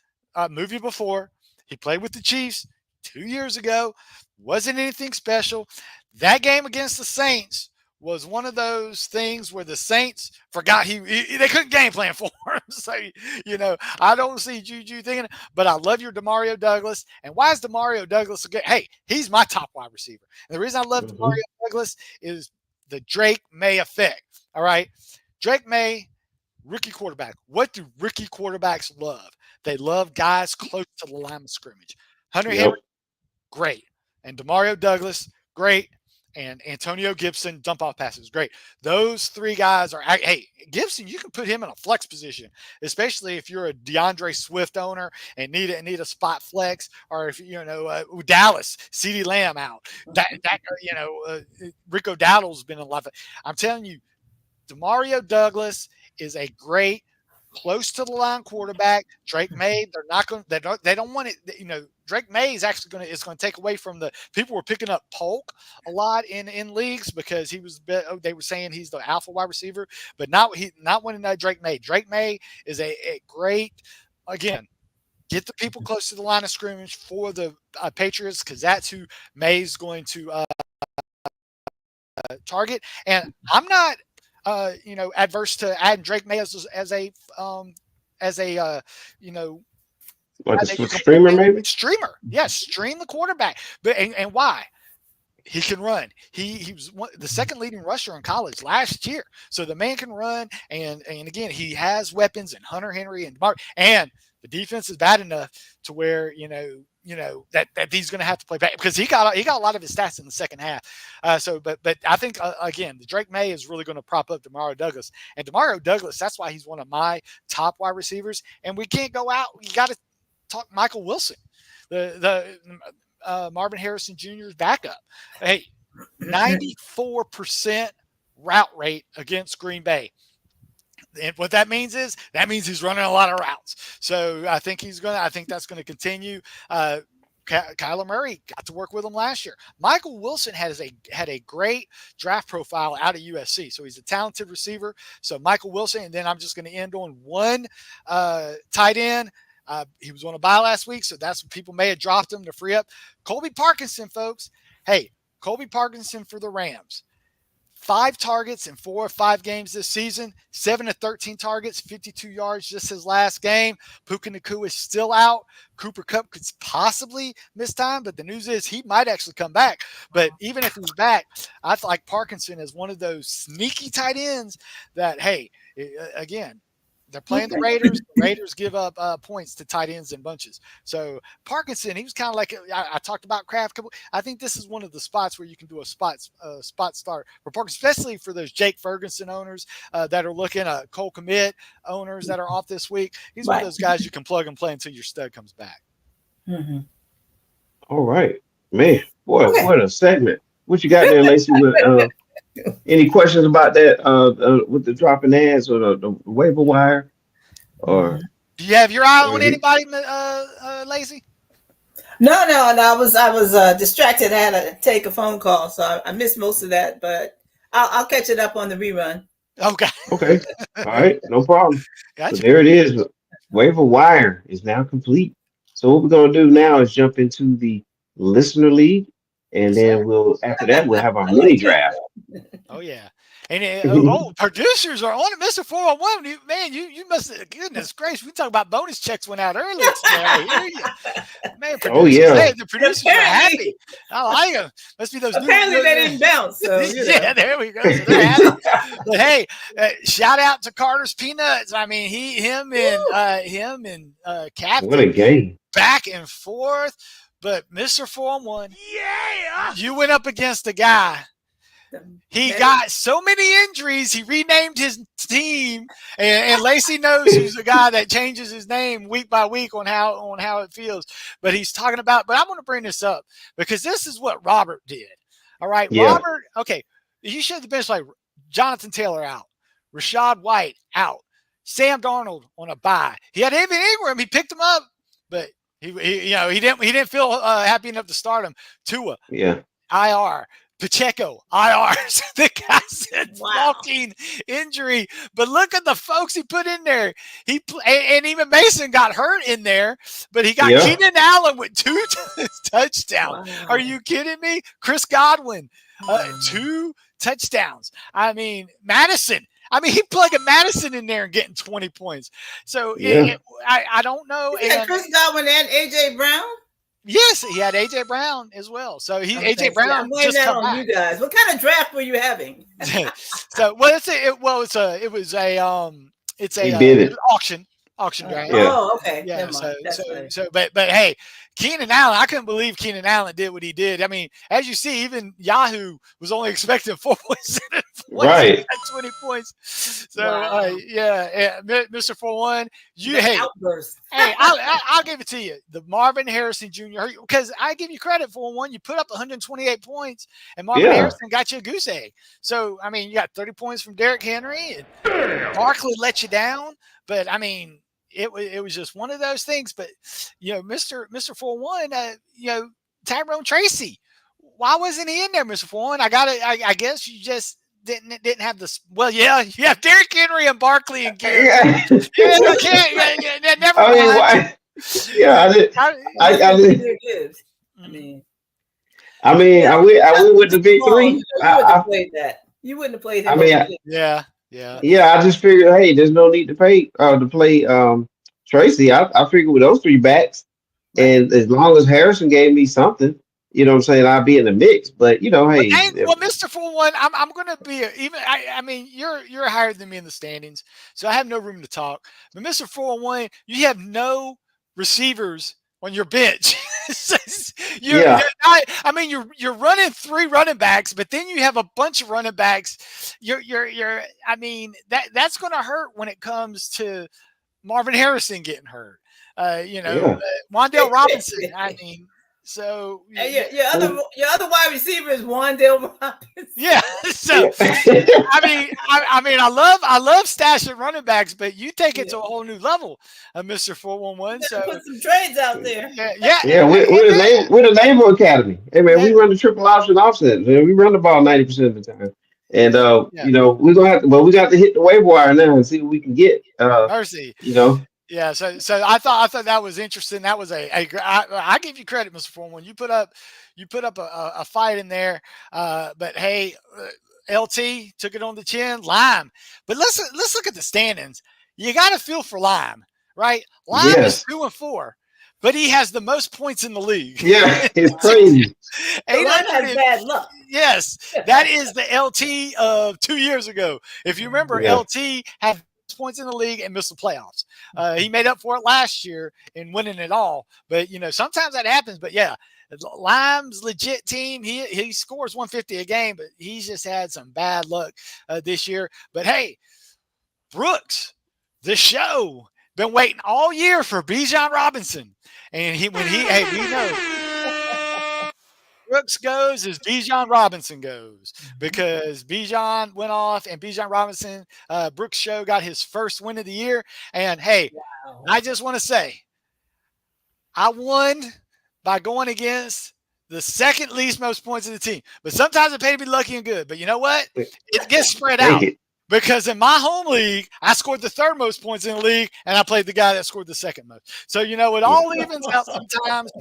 movie before. He played with the Chiefs 2 years ago. Wasn't anything special. That game against the Saints was one of those things where the Saints forgot they couldn't game plan for him. So, I don't see Juju thinking, but I love your Demario Douglas. And why is Demario Douglas a good? Hey, he's my top wide receiver. And the reason I love Demario Douglas is the Drake May effect. All right. Drake May, rookie quarterback. What do rookie quarterbacks love? They love guys close to the line of scrimmage. Hunter Henry, great. And Demario Douglas, great. And Antonio Gibson, dump off passes, great. Those 3 guys are, hey, Gibson, you can put him in a flex position, especially if you're a DeAndre Swift owner and need a spot flex, or if Dallas, CeeDee Lamb out, Rico Dowdle's been a lot. I'm telling you, Demario Douglas is a great close to the line quarterback. Drake May, they don't want it. Drake May is actually going to take away from the people were picking up Polk a lot in leagues because they were saying he's the alpha wide receiver, but not winning that Drake May. Drake May is a great, again, get the people close to the line of scrimmage for the Patriots because that's who May's going to target. And I'm not adverse to adding Drake May as a
streamer, maybe?
Streamer. Yes, stream the quarterback. But and why? He can run. He was the second leading rusher in college last year. So the man can run, and again, he has weapons in Hunter Henry and Mark. And the defense is bad enough to where that he's going to have to play back because he got a lot of his stats in the second half. But I think again, the Drake May is really going to prop up Demario Douglas, and Demario Douglas. That's why he's one of my top wide receivers. And we can't go out. You got to talk Michael Wilson, the Marvin Harrison Jr.'s backup. Hey, 94% route rate against Green Bay. And what that means he's running a lot of routes. So I think that's going to continue. Kyler Murray got to work with him last year. Michael Wilson had a great draft profile out of USC. So he's a talented receiver. So Michael Wilson, and then I'm just going to end on one tight end. He was on a bye last week, so that's when people may have dropped him to free up. Colby Parkinson, folks. Hey, Colby Parkinson for the Rams. 5 targets in 4 or 5 games this season, 7 to 13 targets, 52 yards just his last game. Puka Nacua is still out. Cooper Kupp could possibly miss time, but the news is he might actually come back. But even if he's back, I feel like Parkinson is one of those sneaky tight ends that, hey, again, They're playing the Raiders. The Raiders give up points to tight ends in bunches. So Parkinson, he was kind of like I talked about Kraft. I think this is one of the spots where you can do a spot start for Parkinson, especially for those Jake Ferguson owners that are looking at Cole Kmet owners that are off this week. He's one of those guys you can plug and play until your stud comes back.
Mm-hmm.
All right, man. Boy, what a segment. What you got there, Lacey? With any questions about that with the dropping ads or the waiver wire? Or
do you have your eye on anybody, Lacey?
No. I was distracted. I had to take a phone call, so I missed most of that. But I'll catch it up on the rerun.
Okay.
All right, no problem.
Gotcha.
So there it is. Waiver wire is now complete. So what we're gonna do now is jump into the listener league, and then after that we'll have our mini draft.
Oh yeah. And producers are on it, Mr. 401. Man, you must have, goodness gracious, we talk about bonus checks went out earlier today. Man, the producers are happy. I like them. Must be those.
Apparently they didn't bounce. So,
yeah, there we go. So they're happy. But hey, shout out to Carter's Peanuts. I mean, him and Captain.
What a game!
Back and forth. But Mr. 401, you went up against a guy. He got so many injuries, he renamed his team, and Lacey knows who's the guy that changes his name week by week on how it feels. But he's talking about, but I want to bring this up because this is what Robert did. All right, yeah. Robert, okay, you showed the bench like Jonathan Taylor out, Rashad White out, Sam Darnold on a bye. He had Evan Ingram, he picked him up, but he didn't feel happy enough to start him. Tua, IR. Pacheco, IR. The guy said walking injury, but look at the folks he put in there. And even Mason got hurt in there, but he got Keenan Allen with 2 touchdowns. Wow. Are you kidding me? Chris Godwin, 2 touchdowns. I mean, Madison. I mean, he plugging Madison in there and getting 20 points. So I don't know.
And Chris Godwin and AJ Brown.
Yes, he had AJ Brown as well. So AJ Brown just come back.
You guys. What kind of draft were you having?
So it's an auction draft.
Oh, okay.
Yeah. But hey, Keenan Allen, I couldn't believe Keenan Allen did what he did. I mean, as you see, even Yahoo was only expecting 4.7 points.
Right.
At 20 points. So Mr. 41,
outburst.
Hey, I'll give it to you. The Marvin Harrison Jr. Because I give you credit for one. You put up 128 points, and Marvin Harrison got you a goose egg. So I mean, you got 30 points from Derrick Henry, and Barkley let you down. But I mean, it was just one of those things. But Mr. 41, Tyrone Tracy, why wasn't he in there, Mr. 41? I guess you just didn't have this. Well, you have Derrick Henry and Barkley and Gary. Never mind.
I did. I went with the big three.
You wouldn't have played him.
I mean, I just figured, hey, there's no need to play Tracy. I figured with those 3 backs, and as long as Harrison gave me something, you know what I'm saying, I'll be in the mix. But hey,
well, Mr. 41, I'm gonna be I mean, you're higher than me in the standings, so I have no room to talk. But Mr. 41, you have no receivers on your bench. I mean, you're running 3 running backs, but then you have a bunch of running backs. I mean, that's gonna hurt when it comes to Marvin Harrison getting hurt. Wan'Dale Robinson. I mean. So
your other wide receiver is Wan'Dale Robinson.
Yeah. So I mean I love stashing running backs, but you take it to a whole new level, Mr. 411. So
put some trades out there.
We're the Naval Academy. Hey man, we run the triple option offset. We run the ball 90% of the time. And we're gonna have to, we got to hit the waiver wire now and see what we can get.
Mercy. Yeah, so I thought that was interesting. That was I give you credit, Mr. Foreman. You put up a fight in there. But hey, LT took it on the chin. Lime, but let's look at the standings. You got to feel for Lime, right? Lime is 2-4, but he has the most points in the league.
Yeah, it's crazy.
Lime has bad luck.
Yes, that is the LT of 2 years ago. If you remember, LT had points in the league and missed the playoffs. He made up for it last year in winning it all. But, sometimes that happens. But, yeah, Lime's legit team. He scores 150 a game, but he's just had some bad luck this year. But, hey, Brooks, the show, been waiting all year for Bijan Robinson. And we know Brooks goes as Bijan Robinson goes, because Bijan went off and Bijan Robinson, Brooks' show got his first win of the year. And, hey, wow. I just want to say I won by going against the second least most points of the team. But sometimes it pays to be lucky and good. But you know what? It gets spread out. Because in my home league, I scored the third most points in the league, and I played the guy that scored the second most. So, it all evens out sometimes.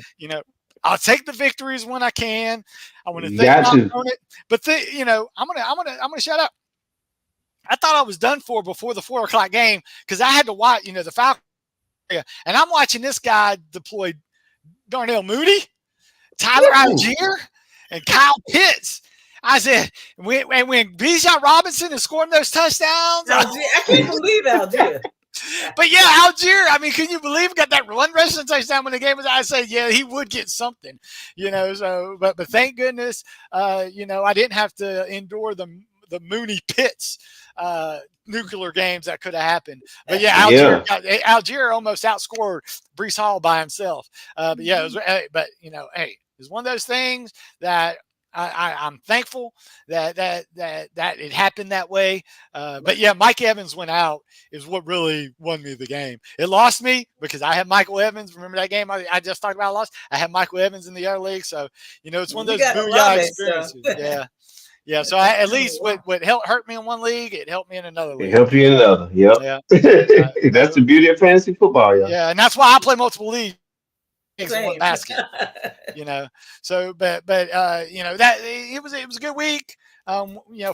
I'll take the victories when I can. I want to think about it. But I'm gonna shut up. I thought I was done for before the 4:00 game because I had to watch, the Falcons. And I'm watching this guy deploy Darnell Mooney, Tyler Algier, and Kyle Pitts. I said, when Bijan Robinson is scoring those touchdowns.
I can't believe Algier.
But, yeah, Algier, can you believe got that one rushing touchdown when the game was? I said, yeah, he would get something, so, but thank goodness, I didn't have to endure the Mooney Pitts nuclear games that could have happened. But, yeah, Algier almost outscored Breece Hall by himself. But, yeah, it was one of those things that I'm thankful that it happened that way. But yeah, Mike Evans went out is what really won me the game. It lost me because I had Michael Evans. Remember that game I just talked about? I lost. I had Michael Evans in the other league, so it's one of those booyah experiences. So. Yeah. So at least what hurt me in one league, it helped me in another league.
It helped you in another. Yep. Yeah. That's the beauty of fantasy football, yeah.
Yeah, and that's why I play multiple leagues. In one basket, So, but that it was a good week.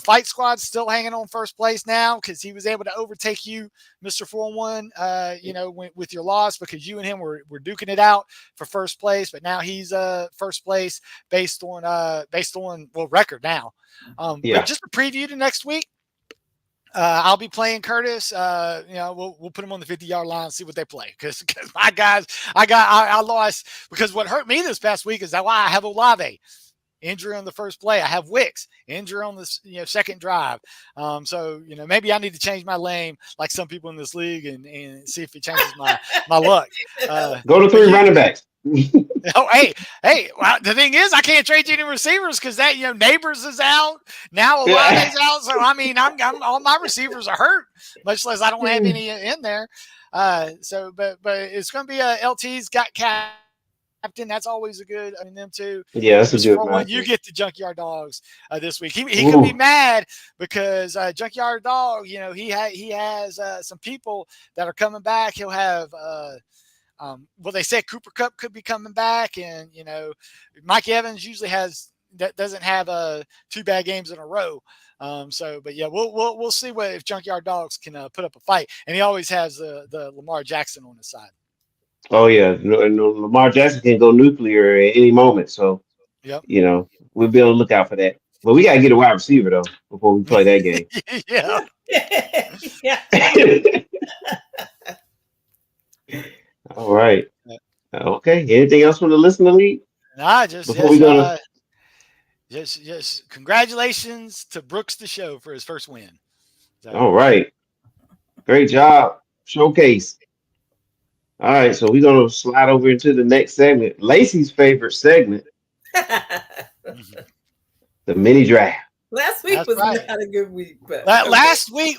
Fight Squad's still hanging on first place now because he was able to overtake you, Mr. 4-1. With your loss because you and him were duking it out for first place. But now he's first place based on record now. But just to preview to next week. I'll be playing Curtis. We'll put them on the 50-yard line and see what they play. Because my guys, I lost because what hurt me this past week is that why I have Olave injury on the first play. I have Wicks injury on the second drive. So maybe I need to change my lane like some people in this league and see if it changes my luck.
Go to 3 running backs.
Hey! Well, the thing is, I can't trade you any receivers because that Neighbors is out now. Olave's out, so I'm all my receivers are hurt. Much less I don't have any in there. But it's going to be LT's got captain. That's always a good. Them too.
Yeah, that's a good one.
You get the Junkyard Dogs this week. He could be mad because Junkyard Dog. He has some people that are coming back. He'll have. They said Cooper Kupp could be coming back, and Mike Evans usually doesn't have 2 bad games in a row. But yeah, we'll see if Junkyard Dogs can put up a fight, and he always has the Lamar Jackson on his side.
Oh yeah, no, Lamar Jackson can go nuclear at any moment, so we'll be on the lookout for that. But we gotta get a wide receiver though before we play that game. All right. Okay. Anything else from the listener league?
Nah, just congratulations to Brooks the Show for his first win. So.
All right. Great job. Showcase. All right. So we're gonna slide over into the next segment. Lacey's favorite segment. The mini draft.
Last week was not a good week, but
last week,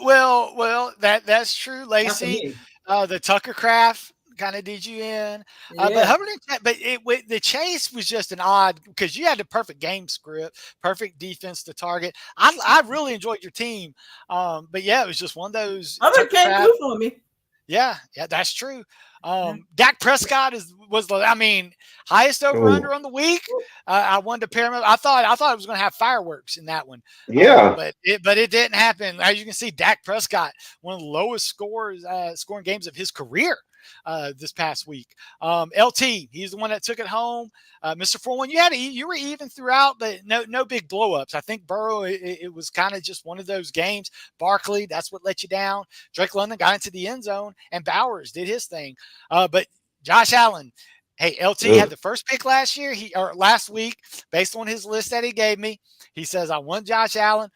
that's true, Lacey. The Tucker Craft kind of did you in, but Hubbard, the chase was just an odd because you had the perfect game script, perfect defense to target. I really enjoyed your team, but yeah, it was just one of those.
Hubbard came through for me.
Yeah, that's true. Dak Prescott was highest over under on the week. I wanted to pair him up. I thought it was going to have fireworks in that one.
Yeah,
but it didn't happen. As you can see, Dak Prescott, one of the lowest scoring games of his career. this past week. LT, he's the one that took it home. Mr. 4-1, you were even throughout, but no big blow-ups. I think Burrow, it was kind of just one of those games. Barkley, that's what let you down. Drake London got into the end zone, and Bowers did his thing. But Josh Allen, hey, LT had the first pick last week, based on his list that he gave me. He says, I want Josh Allen.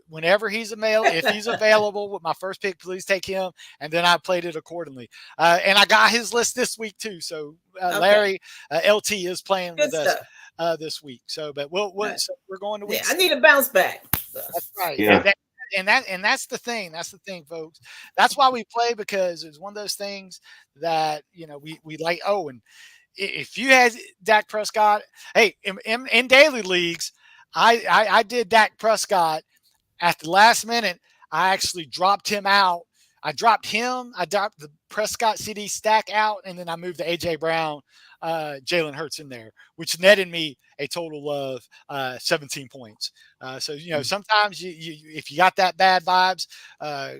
Whenever he's if he's available with my first pick, please take him. And then I played it accordingly. And I got his list this week too. So Larry, LT is playing with us this week. So, but so we're going to week.
I need a bounce back. So.
That's right.
Yeah.
And that's the thing. That's the thing, folks. That's why we play, because it's one of those things that, we like. Oh, and if you had Dak Prescott, hey, in daily leagues, I did Dak Prescott. At the last minute, I actually dropped him out. I dropped the Prescott CD stack out, and then I moved the A.J. Brown, Jalen Hurts in there, which netted me a total of 17 points. So, sometimes if you got that bad vibes,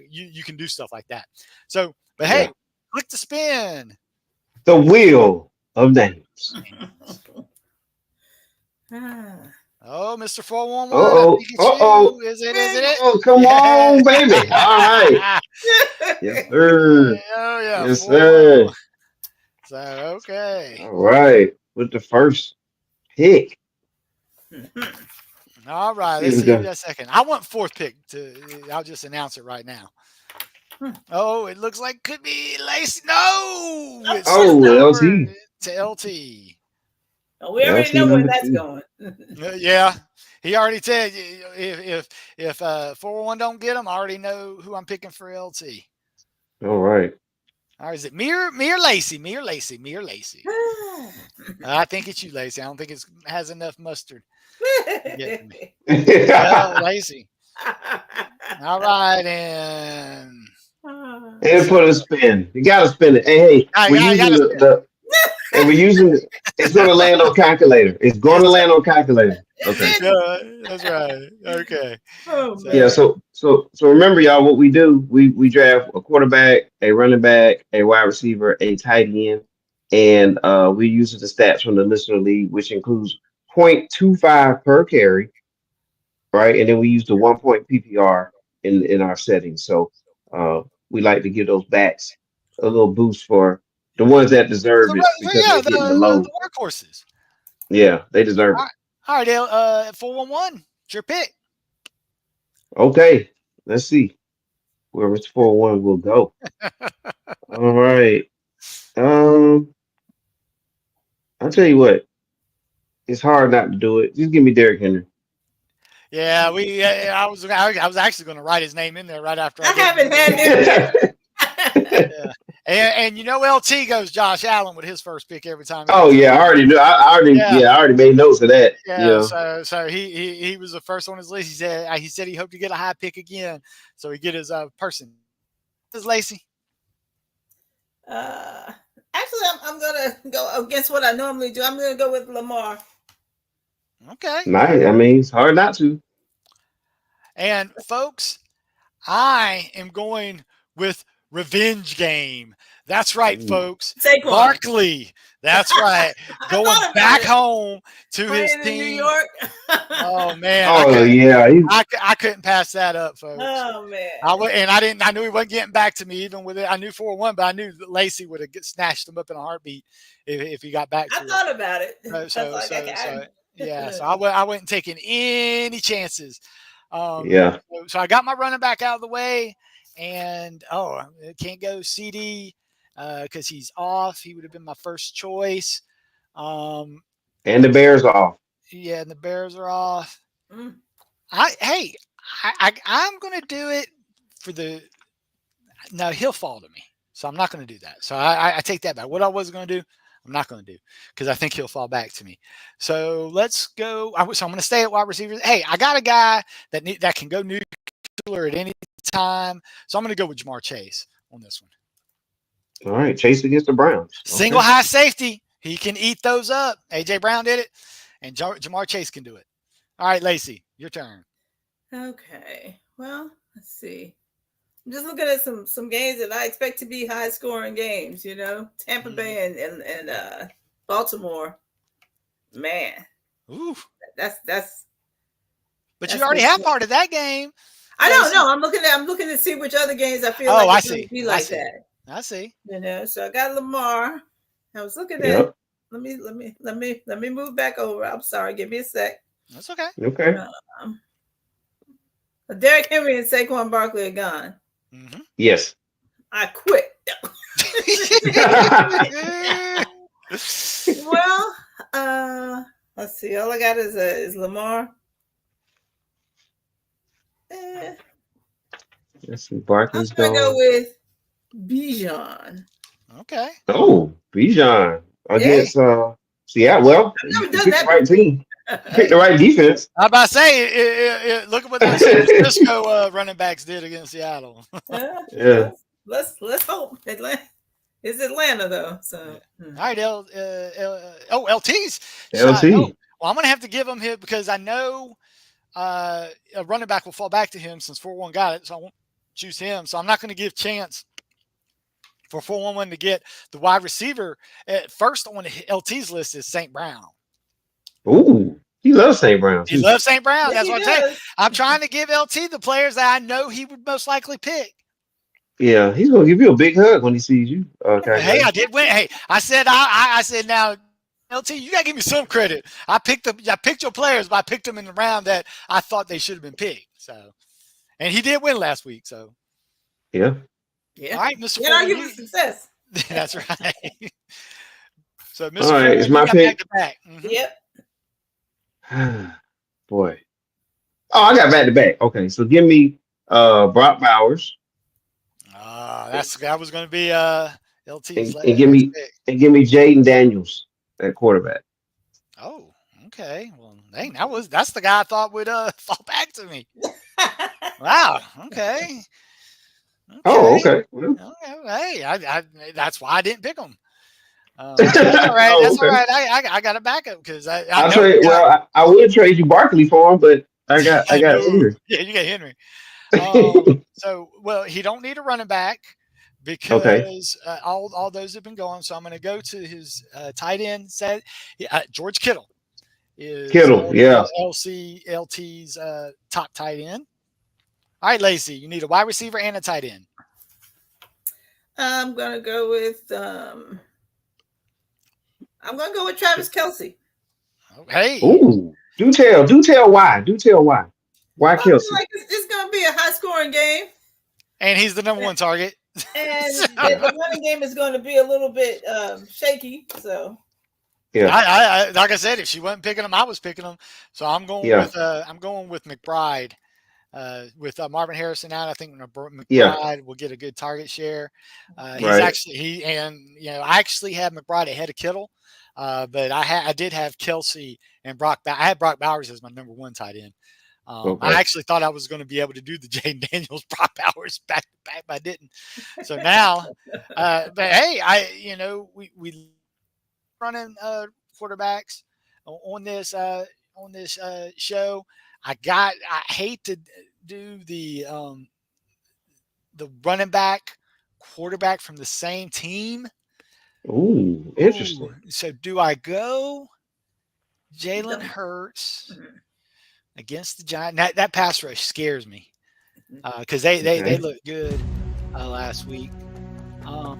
you can do stuff like that. So, but hey, click to spin.
The wheel of names.
Oh, Mr. 411. Is it?
Oh, come on, baby. All right. Yes, sir.
Oh, yeah.
Yes, sir.
So, okay.
All right. With the first pick.
All right. Let's see in a second. I want fourth pick. I'll just announce it right now. Oh, it looks like could be Lacey. No. It's
LT.
To LT.
Oh, we already know where that's going.
Yeah, he already said if 401 don't get him, I already know who I'm picking for LT.
All right.
Or is it me or Lacey? Me or Lacey? I think it's you, Lacey. I don't think it has enough mustard. Lacey. All right, and
put a spin. You got to spin it. Hey, we're using and we're using it's going to land on calculator. It's going to land on calculator. Okay.
Yeah, that's right. Okay.
So remember, y'all, what we do, we draft a quarterback, a running back, a wide receiver, a tight end, and we use the stats from the listener league, which includes 0.25 per carry, right? And then we use the 1 point PPR in our settings. So we like to give those backs a little boost for the ones that deserve it, because they're getting the load.
The workhorses.
Yeah, they deserve it.
All right, Dale. 411. It's your pick.
Okay, let's see where Mr. 401 will go. All right. I'll tell you what. It's hard not to do it. Just give me Derrick Henry.
Yeah, I was actually going to write his name in there right after.
I haven't had it.
Yeah. And LT goes Josh Allen with his first pick every time.
Oh yeah, I already knew. I already made notes of that.
Yeah. So he was the first on his list. He said he hoped to get a high pick again, so he get his person. This is Lacey.
Actually, I'm gonna go against what I normally do. I'm gonna go with Lamar.
Okay.
Nice. I mean, it's hard not to.
And folks, I am going with revenge game. That's right, folks. Barkley. That's right. Going back home to his team.
New York.
Oh man. I couldn't pass that up, folks.
Oh man.
I knew he wasn't getting back to me even with it. I knew 4-1, but I knew that Lacey would have snatched him up in a heartbeat if he got back to
I thought about it.
So I wasn't taking any chances. So I got my running back out of the way. And can't go CD because he's off. He would have been my first choice.
And the Bears are off.
Yeah, and the Bears are off. I'm going to do it for the. No, he'll fall to me, so I'm not going to do that. So I take that back. What I was going to do, I'm not going to do because I think he'll fall back to me. So let's go. So I'm going to stay at wide receivers. Hey, I got a guy that can go nuclear at any time, so I'm going to go with Jamar Chase on this one.
All right, Chase against the Browns.
Single high safety, he can eat those up. AJ Brown did it, and Jamar Chase can do it. All right, Lacey, your turn.
Okay, well, let's see. I'm just looking at some games that I expect to be high scoring games. Tampa Bay and Baltimore. Man,
Ooh.
That's.
But you already have part of that game.
I don't know. I'm looking to see which other games I feel
I
it's
see.
Going to be like that.
I see.
So I got Lamar. I was looking
Yep.
at. Let me move back over. I'm sorry. Give me a sec.
That's okay.
Okay.
Derrick Henry and Saquon Barkley are gone.
Mm-hmm.
Yes.
I quit. Well, let's see. All I got is Lamar.
Let's see. Barkley's
I'm gonna
gone.
go with Bijan.
Okay.
Oh, Bijan against Seattle. Well,
I've never
you
done
picked
that
the right team. Pick the right defense.
I'm about to say, look at what the San Francisco running backs did against Seattle.
Yeah.
Let's hope Atlanta. It's Atlanta though. So
all right, LT's.
LT.
Well, I'm gonna have to give him hit because I know a running back will fall back to him since 4-1 got it, so I won't choose him. So I'm not going to give chance for 4-1 to get the wide receiver. At first on LT's list is St. Brown.
Ooh, he loves St. Brown.
He loves St. Brown. That's what I'm saying.
does.
I'm trying to give LT the players that I know he would most likely pick.
Yeah, he's gonna give you a big hug when he sees you.
Hey, I did win. Hey, I said now, LT, you gotta give me some credit. I picked your players, but I picked them in the round that I thought they should have been picked. So, and he did win last week. So,
yeah.
Yeah.
All right, Mr.
Can't argue with success.
That's right. So, Mr.
All right, it's my pick.
Back. Mm-hmm.
Yep.
Boy. Oh, I got back to back. Okay, so give me Brock Bowers.
That was going to be LT's.
And give me Jaden Daniels at quarterback.
Oh, okay. Well, dang, that's the guy I thought would fall back to me. Wow. Okay.
Oh, okay.
Well, hey, I that's why I didn't pick him. All right. That's all right. I got a backup because
I would trade you Barkley for him, but I got Henry.
Yeah, you got Henry. So he don't need a running back because all those have been going. So I'm going to go to his tight end. George Kittle is LT's top tight end. All right, Lacey, you need a wide receiver and a tight end.
I'm going to go with Travis Kelce.
Okay.
Ooh, do tell why. Why Kelce?
Like it's going to be a high scoring game.
And he's the number one target.
And the running game is going to be a little bit shaky. So
yeah, I like I said, if she wasn't picking them, I was picking them. So I'm going with McBride. With Marvin Harrison out, I think McBride will get a good target share. I actually had McBride ahead of Kittle, but I did have Kelce and Brock. I had Brock Bowers as my number one tight end. I actually thought I was going to be able to do the Jaden Daniels, Brock Bowers back to back, but I didn't. So now, but hey, we running quarterbacks on this show. I hate to do the running back quarterback from the same team.
Ooh, interesting.
So do I go Jalen Hurts against the Giants? That pass rush scares me because they looked good last week. Oh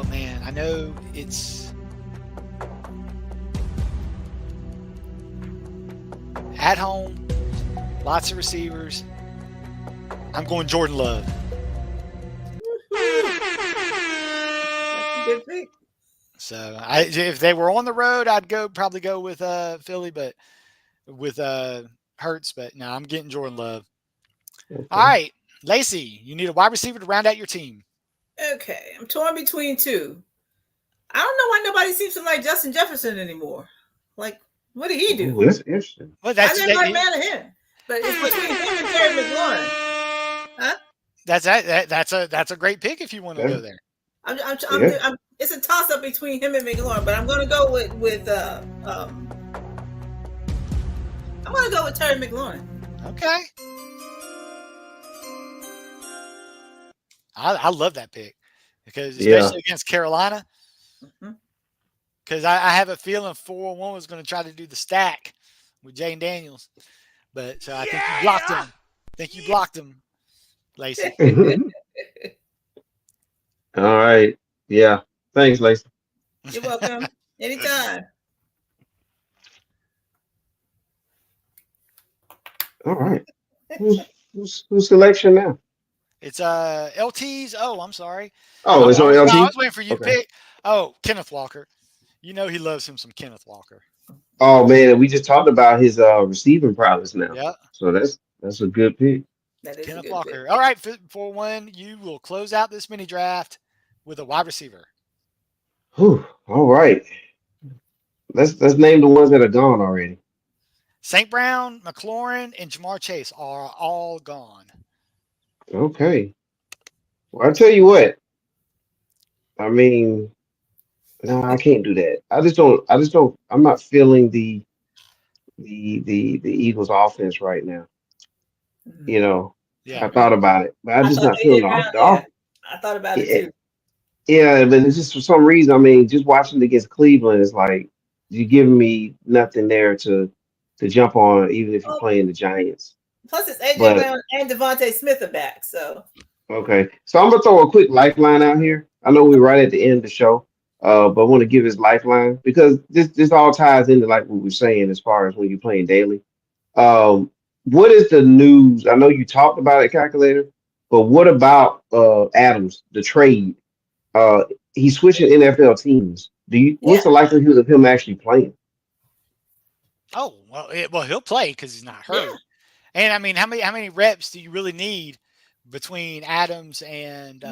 man, I know it's at home, lots of receivers. I'm going Jordan Love.
that's a good pick.
So if they were on the road, I'd probably go with Philly, but with Hurts. But no, I'm getting Jordan Love. Okay. All right, Lacey, you need a wide receiver to round out your team.
Okay, I'm torn between two. I don't know why nobody seems to like Justin Jefferson anymore. Like, what did he do?
Ooh, that's interesting.
Well,
I didn't like mad at him, but it's between him and Terry McLaurin. Huh?
That's a great pick if you want to go there.
It's a toss up between him and McLaurin, but I'm going to go with I'm going want to go with Terry McLaurin.
Okay. I love that pick because especially against Carolina. Because I have a feeling 4-1 was going to try to do the stack with Jane Daniels. But so I think you blocked him. I think you blocked him, Lacey.
All right. Yeah. Thanks, Lacey.
You're welcome. Anytime.
All right. Who's selection now?
It's LT's. Oh, I'm sorry.
Oh, it's on LT?
I was waiting for you to pick. Oh, Kenneth Walker. You know he loves him some Kenneth Walker.
Oh man, we just talked about his receiving prowess now.
Yeah.
So that's a good pick.
That is
Kenneth
a good
Walker.
pick.
All right, 4-1. You will close out this mini draft with a wide receiver.
Whew. All right. Let's name the ones that are gone already.
St. Brown, McLaurin, and Jamar Chase are all gone.
Okay. Well, I'll tell you what. I mean, no, I can't do that. I just don't. I'm not feeling the Eagles offense right now. You know, I thought about it, but I'm just not feeling the offense.
I thought about it too.
Yeah, but it's just for some reason. I mean, just watching it against Cleveland is like you're giving me nothing there to jump on, even if you're playing the Giants.
Plus, it's AJ Brown and Devontae Smith are back. So
okay, so I'm gonna throw a quick lifeline out here. I know we're right at the end of the show, but I want to give his lifeline because this all ties into like what we're saying as far as when you're playing daily. What is the news? I know you talked about it, calculator, but what about Adams, the trade? He's switching NFL teams. What's the likelihood of him actually playing?
Oh, well, he'll play because he's not hurt. Yeah. And I mean, how many reps do you really need between Adams and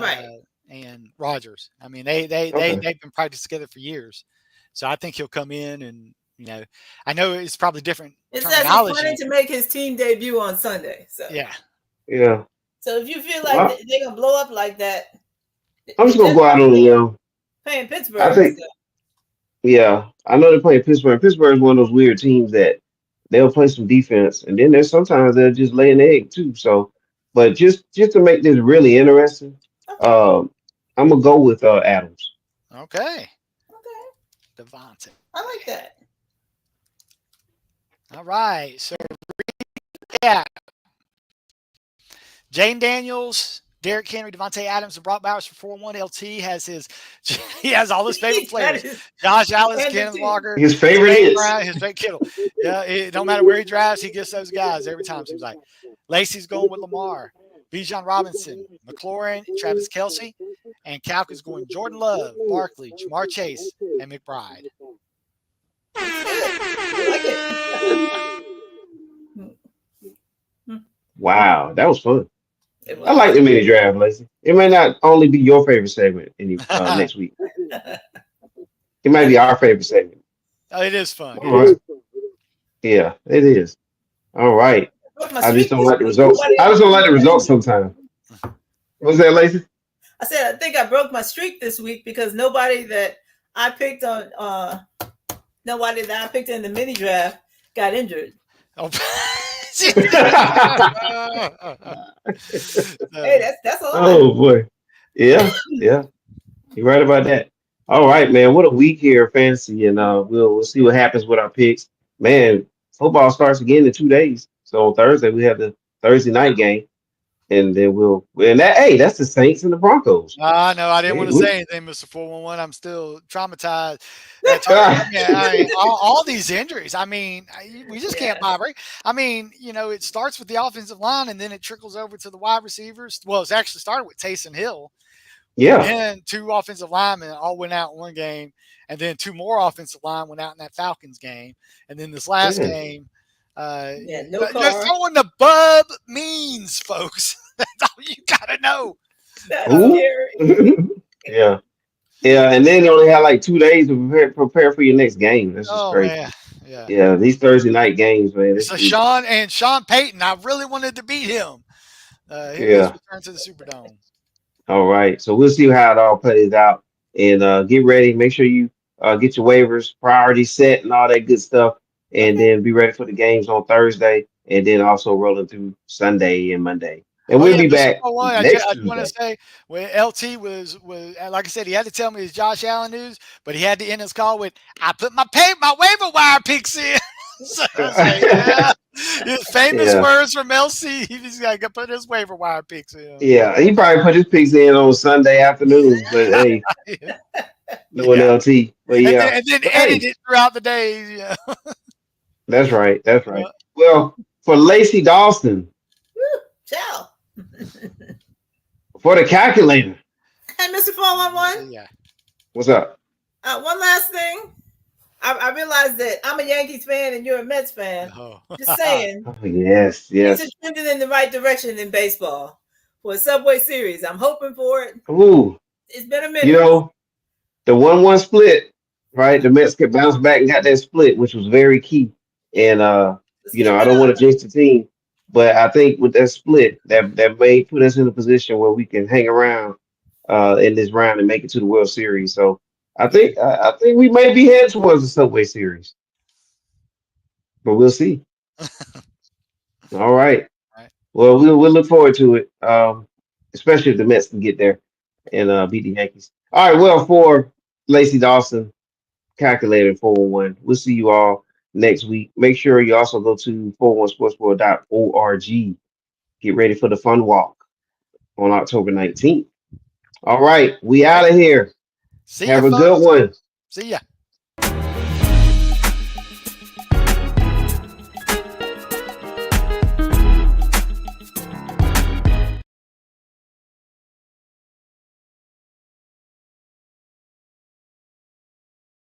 Rodgers? I mean, they've been practicing together for years, so I think he'll come in and I know it's probably different.
It says he's planning to make his team debut on Sunday. So
yeah.
So if you feel like they're gonna blow up like that,
I'm just gonna go out on a limb.
Playing Pittsburgh.
I think. Yeah, I know they're playing Pittsburgh. Pittsburgh is one of those weird teams that they'll play some defense, and then there's sometimes they'll just lay an egg too. So, but just to make this really interesting, I'm gonna go with Adams.
Okay. Devontae.
I like that.
All right. So, yeah. Jane Daniels, Derrick Henry, Devontae Adams, and Brock Bowers for 4-1. LT he has all his favorite players. Josh Allen, Kenneth Walker.
His favorite is
his favorite Kittle. Yeah, it don't matter where he drafts, he gets those guys every time, seems like. Lacey's going with Lamar, Bijan Robinson, McLaurin, Travis Kelce, and Calc is going Jordan Love, Barkley, Jamar Chase, and McBride.
Wow, that was fun. I like the mini draft, Lacey. It may not only be your favorite segment next week. It might be our favorite segment.
Oh, it is fun.
All right. Yeah, it is. All right. I just don't like the results. I just don't like the results sometimes. What's that, Lacey?
I said I think I broke my streak this week because nobody that I picked in the mini draft got injured.
Oh.
Hey, that's all.
Oh boy, yeah. You're right about that. All right, man. What a week here, fantasy, and we'll see what happens with our picks. Man, football starts again in 2 days. So on Thursday we have the Thursday night game, and then that's the Saints and the Broncos.
No, I didn't want to say anything, Mr. 411. I'm still traumatized. All these injuries. I mean, we just can't buy break. I mean, it starts with the offensive line, and then it trickles over to the wide receivers. Well, it's actually started with Taysom Hill.
Yeah.
And 2 offensive linemen all went out in one game, and then 2 more offensive line went out in that Falcons game, and then this last game.
No car.
Just throwing the bub means, folks. That's all you gotta know.
Yeah, and then you only have like 2 days to prepare for your next game. That's just crazy.
Man.
Yeah, these Thursday night games, man.
So Sean Payton, I really wanted to beat him. He was returned to the Superdome.
All right, so we'll see how it all plays out, and get ready. Make sure you get your waivers, priority set, and all that good stuff. and
Okay.
then be ready for the games on Thursday, and then also rolling through Sunday and Monday. And
Oh
we'll
yeah,
be
Mr.
back
41.
next
I just want to
Tuesday.
say, when LT was like I said, he had to tell me his Josh Allen news, but he had to end his call with, "I put my waiver wire picks in." So I was like, yeah, his famous
Yeah,
words from LC. He's got to put his waiver wire picks in.
yeah. He probably put his picks in on Sunday afternoons, but hey, knowing
Yeah,
LT. But yeah,
and then
but
edit
hey,
it throughout the day. Yeah.
that's right. That's right.
Uh,
Well, for Lacey Dawson,
Woo, ciao.
for the calculator,
Hey, Mr. 411.
yeah.
what's up?
One last thing. I realized that I'm a Yankees fan and you're a Mets fan.
Oh.
Just saying,
Oh, yes,
things
yes.
are trending in the right direction in baseball for a Subway Series. I'm hoping for it.
Ooh,
It's been a
you
minute.
know, the 1-1 split, right? The Mets could bounce back and got that split, which was very key.
Yeah.
And
Let's keep
I
it
don't want
up.
to jinx the team, but I think with that split, that may put us in a position where we can hang around in this round and make it to the World Series. So
Yeah.
I think we may be headed towards the Subway Series, but we'll see. All right.
Right.
Well, we'll look forward to it, especially if the Mets can get there and beat the Yankees. All right. Well, for Lacey Dawson, calculator 411. We'll see you all next week. Make sure you also go to 401sportsworld.org. Get ready for the fun walk on October 19th. All right. We
All right.
out of here.
See ya,
Have a good
folks.
one.
See ya.